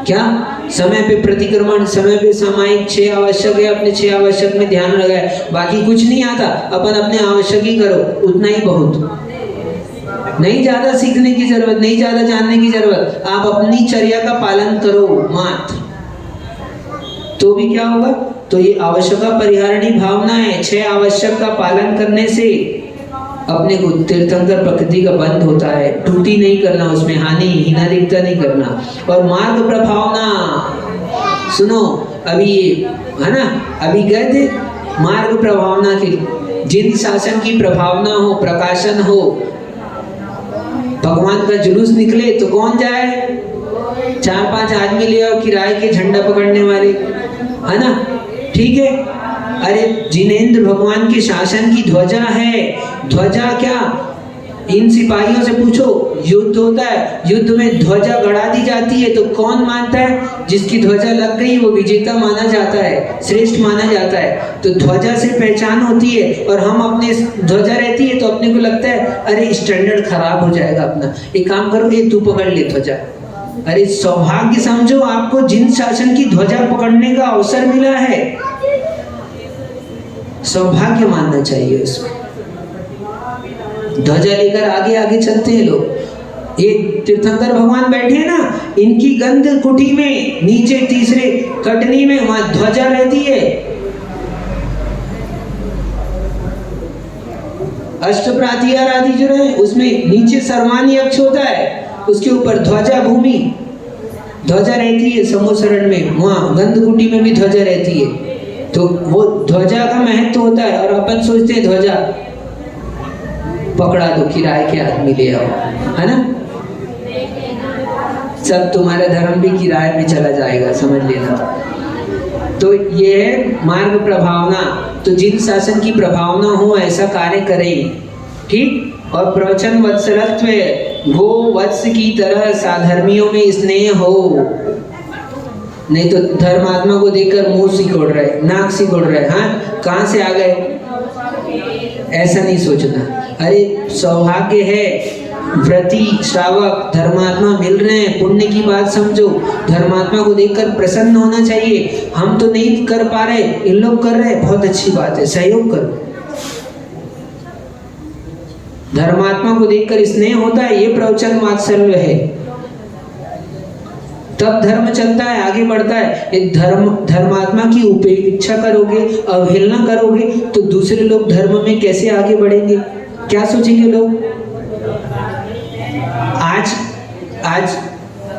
क्या, समय पे प्रतिक्रमण, समय पे सामायिक 6 आवश्यक है, अपने 6 आवश्यक में ध्यान लगाए, बाकी कुछ नहीं आता, अपन अपने आवश्यक ही करो, उतना ही बहुत। नहीं ज्यादा सीखने की जरूरत, नहीं ज्यादा जानने की जरूरत, आप अपनी चर्या का पालन करो मात्र, तो भी क्या होगा? तो ये आवश्यका परिहारणी भावना है। 6 आवश्यक का पालन करने से अपने को तीर्थंकर प्रकृति का बंध होता है। त्रुटि नहीं करना, उसमें हानि हीनादिकता नहीं करना। और मार्ग प्रभावना, सुनो अभी ये है ना, अभी गए थे मार्ग प्रभावना के, जिन शासन की प्रभावना हो, प्रकाशन हो, भगवान का जुलूस निकले तो कौन जाए? 4-5 आदमी ले आओ किराए के झंडा पकड़ने वाले, है ना। ठीक है, अरे जिनेंद्र भगवान के शासन की ध्वजा है। ध्वजा क्या, इन सिपाहियों से पूछो, युद्ध होता है, युद्ध में ध्वजा गड़ा दी जाती है तो कौन मानता है? जिसकी ध्वजा लग गई वो विजेता माना जाता है, श्रेष्ठ माना जाता है। तो ध्वजा से पहचान होती है। और हम अपने ध्वजा रहती है तो अपने को लगता है अरे स्टैंडर्ड खराब हो जाएगा अपना, एक काम करो, ये तू पकड़ ले ध्वजा। अरे सौभाग्य समझो आपको, जिन शासन की ध्वजा पकड़ने का अवसर मिला है, सौभाग्य मानना चाहिए उसमें। ध्वजा लेकर आगे आगे चलते हैं लोग। ये तीर्थंकर भगवान बैठे हैं ना, इनकी गंध कुटी में नीचे तीसरे कटनी में वहां ध्वजा रहती है। अष्टप्रातिहार आदि जो है उसमें नीचे सर्वानी अक्ष होता है, उसके ऊपर ध्वजा भूमि, ध्वजा रहती है समोसरण में, वहाँ गंधकुटी में भी ध्वजा रहती है। तो वो ध्वजा का महत्व होता है। और अपन सोचते हैं ध्वजा पकड़ा दो, किराए के आदमी ले आओ, है ना। सब तुम्हारा धर्म भी किराए में चला जाएगा, समझ लेना। तो ये है मार्ग प्रभावना। तो जिन शासन की प्रभावना हो ऐसा कार्य करें, ठीक। और प्रवचन वत्सलत्व, गो वत्स की तरह साधर्मियों में स्नेह हो। नहीं तो धर्मात्मा को देखकर मुंह सिकोड़ रहे, नाक सिकोड़ रहे, हाँ कहाँ से आ गए, ऐसा नहीं सोचना। अरे सौभाग्य है, व्रती श्रावक धर्मात्मा मिल रहे हैं, पुण्य पुण्य की बात समझो। धर्मात्मा को देखकर प्रसन्न होना चाहिए। हम तो नहीं कर पा रहे, इन लोग कर रहे, बहुत अच्छी बात है, सहयोग करो। धर्मात्मा को देखकर स्नेह होता है, ये प्रवचन वात्सल्य है। तब धर्म चलता है, आगे बढ़ता है। एक धर्मात्मा की उपेक्षा करोगे, अवहेलना करोगे, तो दूसरे लोग धर्म में कैसे आगे बढ़ेंगे? क्या सोचेंगे लोग? आज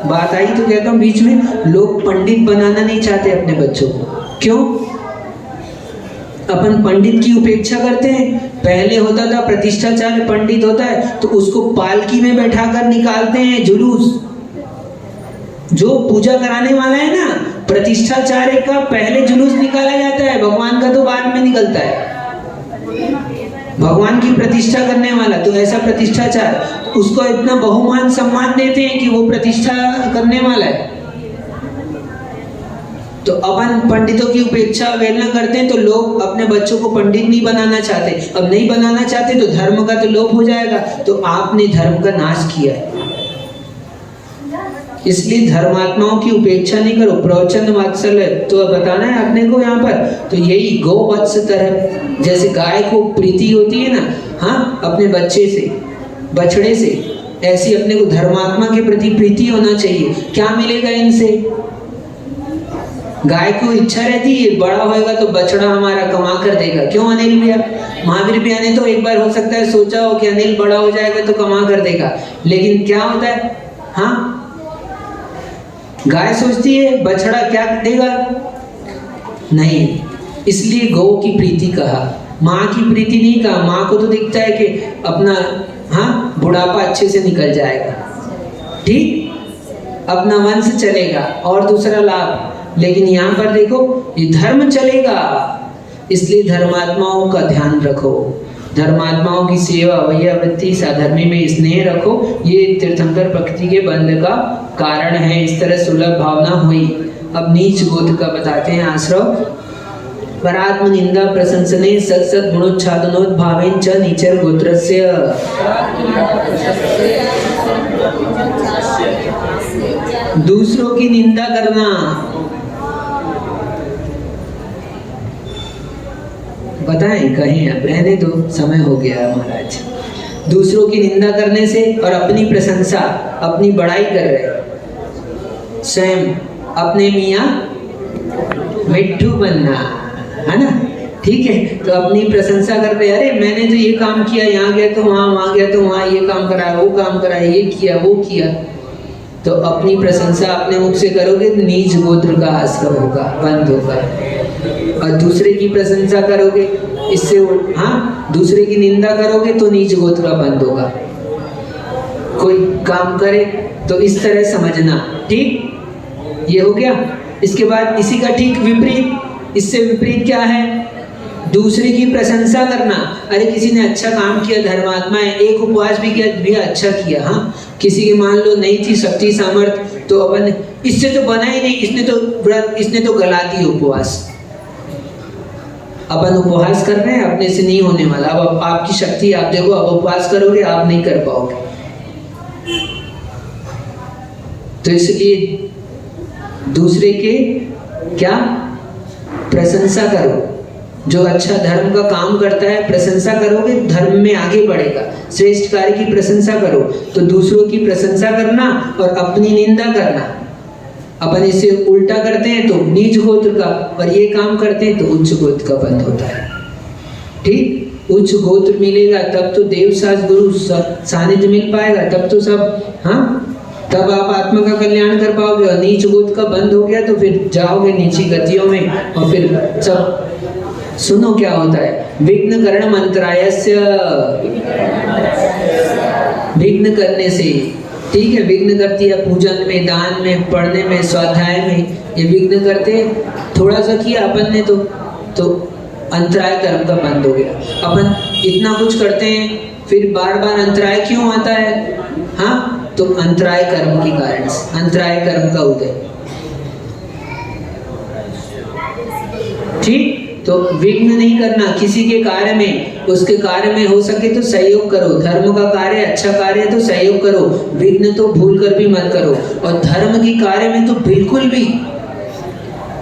बात आई तो कहता हूँ बीच में, लोग पंडित बनाना नहीं चाहते अपने बच्चों को। क्यों? अपन पंडित की उपेक्षा करते हैं। पहले होता था प्रतिष्ठाचार्य पंडित होता है तो उसको पालकी में बैठाकर निकालते हैं जुलूस। जो पूजा कराने वाला है ना, प्रतिष्ठाचार्य का पहले जुलूस निकाला जाता है, भगवान का तो बाद में निकलता है। भगवान की प्रतिष्ठा करने वाला तो ऐसा प्रतिष्ठाचार्य, उसको इतना बहुमान सम्मान देते हैं कि वो प्रतिष्ठा करने वाला है। तो अपन पंडितों की उपेक्षा अवहेलना करते हैं तो लोग अपने बच्चों को पंडित नहीं बनाना चाहते। अब नहीं बनाना चाहते तो धर्म का तो लोप हो जाएगा। तो आपने धर्म का नाश किया है। इसलिए धर्मात्माओं की उपेक्षा नहीं करो। प्रवचन वात्सल्य तो बताना है अपने को यहाँ पर। तो यही गौ वत्स तरह, जैसे गाय को प्रीति होती है ना, हाँ, अपने बच्चे से, बछड़े से, ऐसी अपने को धर्मात्मा के प्रति प्रीति होना चाहिए। क्या मिलेगा इनसे? गाय को इच्छा रहती है बड़ा होएगा तो बछड़ा हमारा कमा कर देगा। क्यों अनिल भैया? महावीर भैया ने तो एक बार हो सकता है सोचा हो कि अनिल बड़ा हो जाएगा तो कमा कर देगा, लेकिन क्या होता है? हाँ, गाय सोचती है बछड़ा क्या देगा? नहीं। इसलिए गौ की प्रीति कहा, माँ की प्रीति नहीं कहा। माँ को तो दिखता है कि अपना, हाँ, बुढ़ापा अच्छे से निकल जाएगा, ठीक, अपना वंश चलेगा और दूसरा लाभ। लेकिन यहाँ पर देखो, ये धर्म चलेगा, इसलिए धर्मात्माओं का ध्यान रखो। धर्मात्माओं की सेवा, वैयावृत्ति, साधर्मी में स्नेह रखो। ये तीर्थंकर भक्ति के बंध का कारण है। इस तरह सुलभ भावना हुई। अब नीच गोत्र का बताते हैं आश्रव। परात्म निंदा प्रशंसने सत्सत गुणोच्छादनोद्भावेन च नीचर गोत्रस्य। दूसरों की निंदा करना, बताएं कहें, अब रहने दो, समय हो गया महाराज। दूसरों की निंदा करने से और अपनी प्रशंसा, अपनी बड़ाई कर रहे, स्वयं अपने मियाँ मिट्ठू बनना, है ना, ठीक है। तो अपनी प्रशंसा कर रहे, अरे मैंने तो ये काम किया, यहाँ गया तो वहाँ, वहाँ गया तो वहाँ, ये काम कराया, वो काम कराया, ये किया, वो किया। तो अपनी प्रशंसा अपने मुख से करोगे तो नीच गोत्र का आश्रय होगा, बंद होगा। और दूसरे की प्रशंसा करोगे, इससे, हाँ, दूसरे की निंदा करोगे तो नीच गोत्र का बंद होगा। कोई काम करे तो इस तरह समझना, ठीक, ये हो गया। इसके बाद इसी का ठीक विपरीत, इससे विपरीत क्या है? दूसरे की प्रशंसा करना। अरे किसी ने अच्छा काम किया, धर्मात्मा है, एक उपवास भी किया, भी अच्छा किया, हाँ, किसी के मान लो नहीं थी शक्ति सामर्थ्य, तो अपन इससे तो बना ही नहीं, इसने तो गला दी उपवास। अपन उपवास कर रहे हैं, अपने से नहीं होने वाला। अब आपकी शक्ति, आप देखो, अब उपवास करोगे आप नहीं कर पाओगे। तो इसलिए दूसरे के क्या प्रशंसा करो। जो अच्छा धर्म का काम करता है, प्रशंसा करोगे, धर्म में आगे बढ़ेगा। श्रेष्ठ कार्य की प्रशंसा करो। तो दूसरों की प्रशंसा करना और अपनी निंदा करना, अपन इसे उल्टा करते हैं तो नीच गोत्र का, और ये काम करते हैं तो उच्च गोत्र का बंद होता है, ठीक। उच्च गोत्र मिलेगा तब तो देव शास्त्र गुरु सानिध्य मिल पाएगा, तब तो सब, हाँ, तब आप आत्मा का कल्याण कर पाओगे। और नीच गोत्र का बंद हो गया तो फिर जाओगे नीची गतियों में, और फिर सब सुनो क्या होता है। विघ्न करण मंत्रायस्य, विघ्न करने से, ठीक है, विघ्न करती है पूजन में, दान में, पढ़ने में, स्वाध्याय में, ये विघ्न करते। थोड़ा सा किया अपन ने तो अंतराय कर्म का बंद हो गया। अपन इतना कुछ करते हैं फिर बार बार अंतराय क्यों आता है? हाँ, तो अंतराय कर्म के कारण, अंतराय कर्म का उदय, ठीक। तो विघ्न नहीं करना किसी के कार्य में, उसके कार्य में हो सके तो सहयोग करो। धर्म का कार्य अच्छा कार्य है तो सहयोग करो, विघ्न तो भूल कर भी मत करो। और धर्म की कार्य में तो बिल्कुल भी,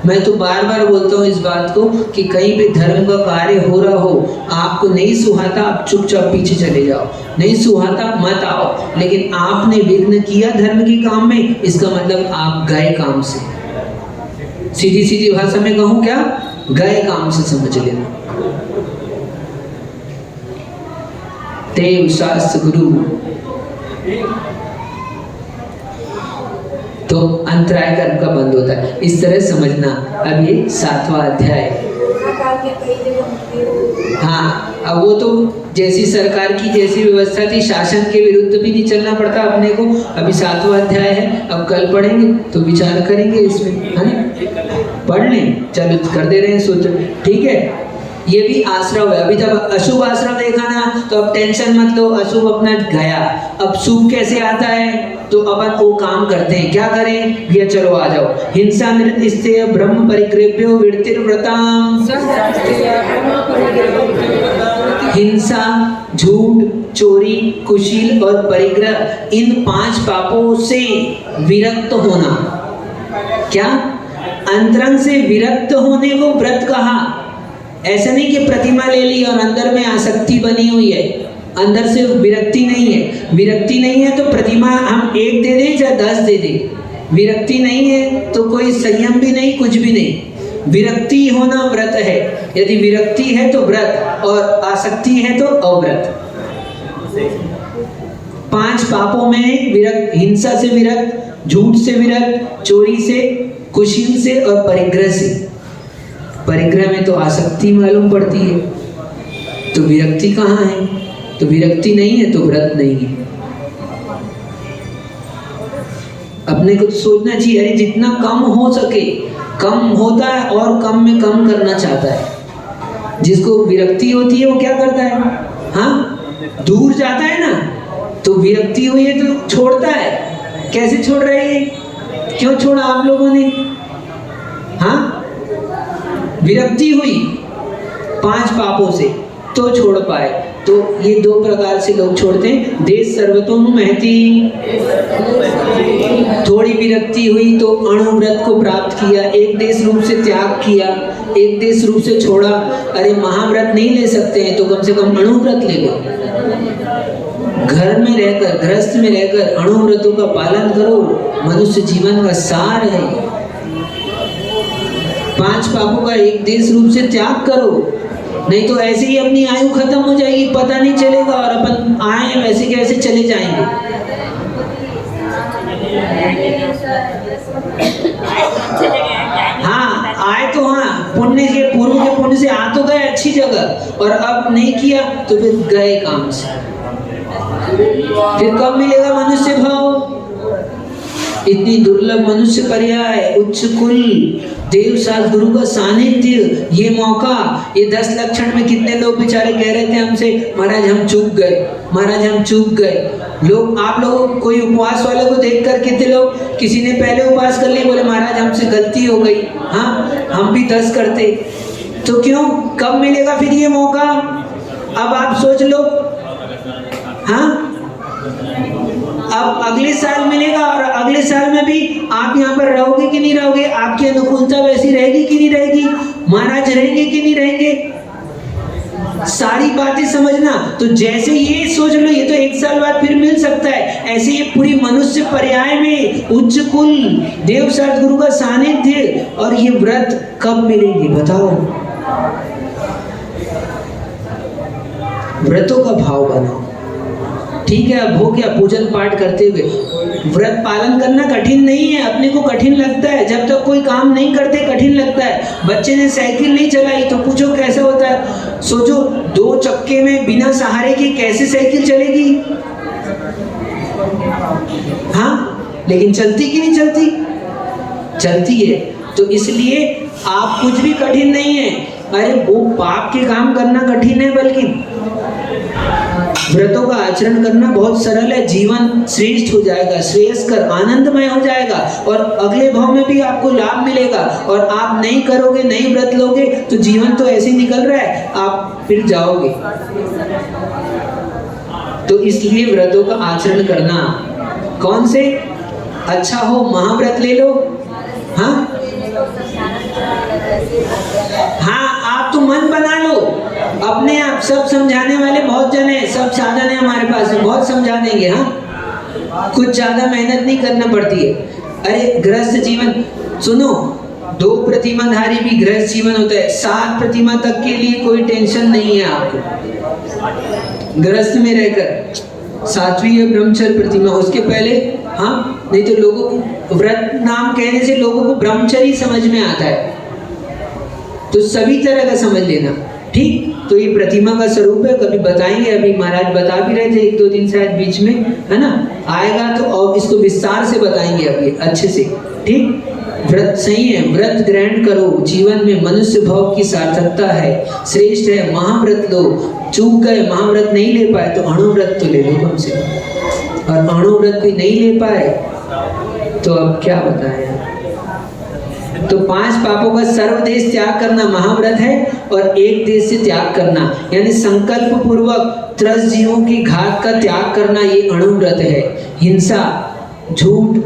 मैं तो बार बार बोलता हूँ इस बात को कि कहीं पे धर्म का कार्य हो रहा हो, आपको नहीं सुहाता आप चुपचाप पीछे चले जाओ, नहीं सुहाता मत आओ। लेकिन आपने विघ्न किया धर्म के काम में, इसका मतलब आप गए काम से। सीधी सीधी भाषा में कहूँ क्या, गए काम से समझ लेना। देव शास्त्र गुरु तो अंतराय कर्म का बंद होता है, इस तरह समझना। अब ये 7वां अध्याय। हाँ, अब वो तो जैसी सरकार की जैसी व्यवस्था थी, शासन के विरुद्ध भी नहीं चलना पड़ता अपने को। अभी 7वां अध्याय है, अब कल पढ़ेंगे तो विचार करेंगे इसमें, है ना। पढ़ लें, चलो कर दे रहे हैं सूत्र, ठीक है। ये भी आश्रव है। अभी तक अशुभ आश्रव देखा ना, तो अब टेंशन मत लो, अशुभ अपना गया। अब शुभ कैसे आता है, तो अपन वो काम करते हैं। क्या करें भैया, चलो आ जाओ। हिंसा निरतिस्तेय ब्रह्म परिग्रह्यो विरतिर्व्रताम। हिंसा, झूठ, चोरी, कुशील और परिग्रह, इन 5 पापों से विरक्त होना। क्या, अंतरंग से विरक्त होने को व्रत कहा। ऐसा नहीं कि प्रतिमा ले ली और अंदर में आसक्ति बनी हुई है, अंदर से विरक्ति नहीं है। विरक्ति नहीं है तो प्रतिमा हम 1 दे दें या 10 दे दें। विरक्ति नहीं है तो कोई संयम भी नहीं, कुछ भी नहीं। विरक्ति होना व्रत है। यदि विरक्ति है तो व्रत, और आसक्ति है तो अव्रत। 5 पापों में विरक्त, हिंसा से विरक्त, झूठ से विरक्त, चोरी से, कुशील से और परिग्रह से। परिग्रह में तो आसक्ति मालूम पड़ती है, तो विरक्ति कहाँ है। तो विरक्ति नहीं है तो व्रत नहीं है। अपने को सोचना चाहिए, अरे जितना कम हो सके कम होता है, और कम में कम करना चाहता है। जिसको विरक्ति होती है वो क्या करता है, हाँ, दूर जाता है ना। तो विरक्ति हुई है तो छोड़ता है। कैसे छोड़ रहे हैं, क्यों छोड़ा आप लोगों ने, हाँ, विरक्ति हुई 5 पापों से तो छोड़ पाए। तो ये 2 प्रकार से लोग छोड़ते हैं। देश सर्वतोमुहति, थोड़ी विरक्ति हुई तो अणुव्रत को प्राप्त किया, एक देश रूप से त्याग किया, एक देश रूप से छोड़ा। अरे महाव्रत नहीं ले सकते हैं तो कम से कम अणुव्रत ले लो। घर में रहकर, गृहस्थ में रहकर अणुव्रतों का पालन करो, मनुष्य जीवन का सार है। 5 पापों का एक देश रूप से त्याग करो, नहीं तो ऐसे ही अपनी आयु खत्म हो जाएगी, पता नहीं चलेगा, और अपन आए वैसे कैसे चले जाएंगे। हाँ, आए तो हाँ, पुण्य के, पूर्व के पुण्य से आ तो गए अच्छी जगह, और अब नहीं किया तो फिर गए काम से। फिर कब मिलेगा मनुष्य भाव। इतनी दुर्लभ मनुष्य पर्याय, उच्च कुल, देव शास्त्र गुरु का सानिध्य, ये मौका, ये 10 लक्षण में कितने लोग बेचारे कह रहे थे हमसे, महाराज हम चूक गए, महाराज हम चूक गए। लोग, आप लोग कोई उपवास वाले को देखकर कितने लोग, किसी ने पहले उपवास कर लिया, बोले महाराज हमसे गलती हो गई, हाँ हम भी 10 करते। तो क्यों, कब मिलेगा फिर ये मौका, अब आप सोच लो। हाँ, अब अगले साल मिलेगा, और अगले साल में भी आप यहाँ पर रहोगे कि नहीं रहोगे, आपकी अनुकूलता वैसी रहेगी कि नहीं रहेगी, महाराज रहेंगे कि नहीं रहेंगे, सारी बातें समझना। तो जैसे ये सोच लो, ये तो 1 साल बाद फिर मिल सकता है, ऐसे ये पूरी मनुष्य पर्याय में उच्च कुल, देव शास्त्र गुरु का सानिध्य, और ये व्रत कब मिलेंगे बताओ। व्रतों का भाव बनाओ, ठीक है। अब हो गया पूजन पाठ करते हुए, व्रत पालन करना कठिन नहीं है। अपने को कठिन लगता है, जब तक कोई काम नहीं करते कठिन लगता है। बच्चे ने साइकिल नहीं चलाई तो पूछो कैसा होता है। सोचो 2 चक्के में बिना सहारे के कैसे साइकिल चलेगी, हाँ, लेकिन चलती कि नहीं चलती, चलती है। तो इसलिए आप कुछ भी कठिन नहीं है, अरे वो पाप के काम करना कठिन है, बल्कि व्रतों का आचरण करना बहुत सरल है। जीवन श्रेष्ठ हो जाएगा, श्रेयस्कर आनंदमय हो जाएगा और अगले भाव में भी आपको लाभ मिलेगा। और आप नहीं करोगे, नहीं व्रत लोगे तो जीवन तो ऐसे निकल रहा है, आप फिर जाओगे। तो इसलिए व्रतों का आचरण करना। कौन से अच्छा हो, महाव्रत ले लो। हाँ आप तो मन बना लो अपने आप। सब समझाने वाले बहुत जन है, सब साधन है हमारे पास में, बहुत समझा देंगे। हाँ, कुछ ज्यादा मेहनत नहीं करना पड़ती है। अरे गृहस्थ जीवन सुनो, 2 प्रतिमाधारी भी गृहस्थ जीवन होता है। 7 प्रतिमा तक के लिए कोई टेंशन नहीं है आपको गृहस्थ में रहकर। 7वीं है ब्रह्मचर्य प्रतिमा, उसके पहले हाँ, नहीं तो लोगों को व्रत नाम कहने से लोगों को ब्रह्मचर्य समझ में आता है, तो सभी तरह का समझ लेना। ठीक, तो ये प्रतिमा का स्वरूप है। कभी बताएंगे, अभी महाराज बता भी रहे थे 1-2 दिन शायद बीच में, है ना, आएगा तो और इसको विस्तार से बताएंगे अभी अच्छे से। ठीक, व्रत सही है, व्रत ग्रहण करो, जीवन में मनुष्य भाव की सार्थकता है, श्रेष्ठ है। महाव्रत लो, चूक गए महाव्रत नहीं ले पाए तो अणुव्रत तो ले लो कम से कम, और अणुव्रत भी नहीं ले पाए तो अब क्या बताएं। तो 5 पापों का सर्वदेश त्याग करना महाव्रत है, और एक देश से त्याग करना यानी संकल्प पूर्वक 30 जीवों की घात का त्याग करना, ये अणुव्रत है। हिंसा, झूठ,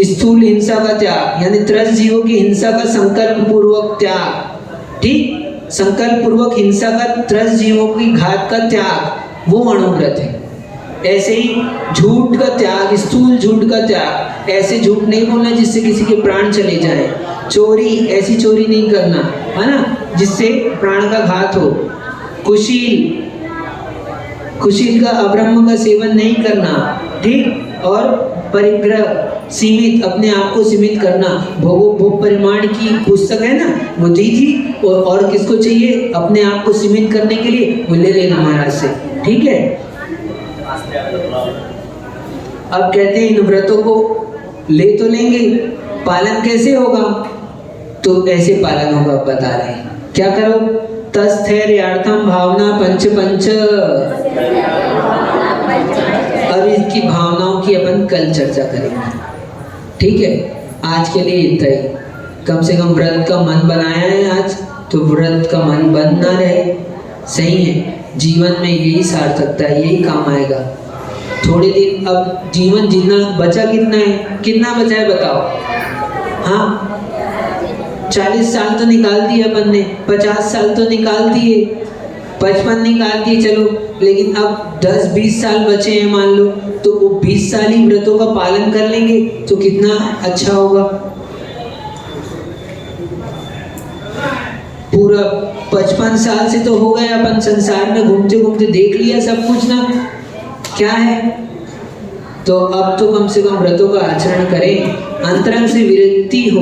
स्थूल हिंसा का त्याग यानी 30 जीवों की हिंसा का संकल्प पूर्वक त्याग। ठीक, संकल्प पूर्वक हिंसा का 30 जीवों की घात का त्याग, वो अणुव्रत है। ऐसे ही झूठ का त्याग, स्थूल झूठ का त्याग, ऐसे झूठ नहीं बोलना जिससे किसी के प्राण चले जाए। चोरी, ऐसी चोरी नहीं करना, है ना, जिससे प्राण का घात हो। कुशील का अब्रह्म का सेवन नहीं करना। ठीक, और परिग्रह, सीमित, अपने आप को सीमित करना। भोग परिमाण की पुस्तक है ना, वो दी थी, और किसको चाहिए अपने आप को सीमित करने के लिए, वो ले लेना महाराज से। ठीक है, अब कहते हैं इन व्रतों को ले तो लेंगे, पालन कैसे होगा? तो ऐसे पालन होगा, बता रहे हैं। क्या करो? तस्थैर्यार्थम भावना पंच। अब इसकी भावनाओं की अपन कल चर्चा करेंगे। ठीक है, आज के लिए इतना ही। कम से कम व्रत का मन बनाया है आज, तो व्रत का मन बन ना रहे, सही है। जीवन में यही सार्थकता है, यही काम आएगा। थोड़े दिन, अब जीवन जीना बचा कितना है, कितना बचा है बताओ? हाँ, 40 साल तो निकाल दिए अपन ने, 50 साल तो निकाल दिए, 55 निकाल दिए, चलो। लेकिन अब 10-20 साल बचे हैं मान लो, तो वो 20 साल ही व्रतों का पालन कर लेंगे तो कितना अच्छा होगा। पूरा 55 साल से तो हो गए अपन संसार में घूमते घूमते, देख लिया सब कुछ ना, क्या है। तो अब तो कम से कम व्रतों का आचरण करें, अंतरंग से विरक्ति हो,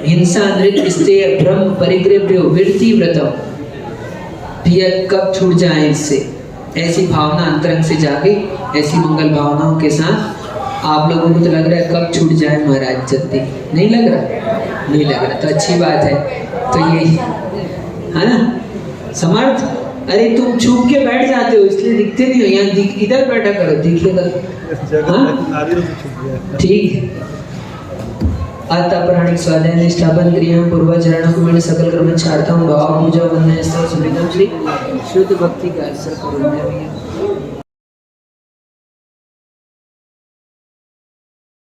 हिंसा, नृत्य, स्तेय, भ्रम, परिग्रह, विरति व्रतम, पिया कब छूट जाए इससे, ऐसी भावना अंतरंग से जागे, ऐसी मंगल भावनाओं के साथ। आप लोगों को तो लग रहा है कब छूट जाए महाराज जल्दी, नहीं लग रहा? नहीं लग रहा, तो अच्छी बात है। तो ये है ना समर्थ, अरे तुम छुप के बैठ जाते हो इसलिए दिखते नहीं हो, यहाँ इधर बैठा करो, दिखेगा। हाँ ठीक है। अतः स्वाध्याय निष्ठापन क्रिया पूर्वाचरण कुमार सकल कर्म छाड़ता हूँ भाव पूजा वंदन स्तव सुविधम श्री शुद्ध भक्ति का अवसर करो।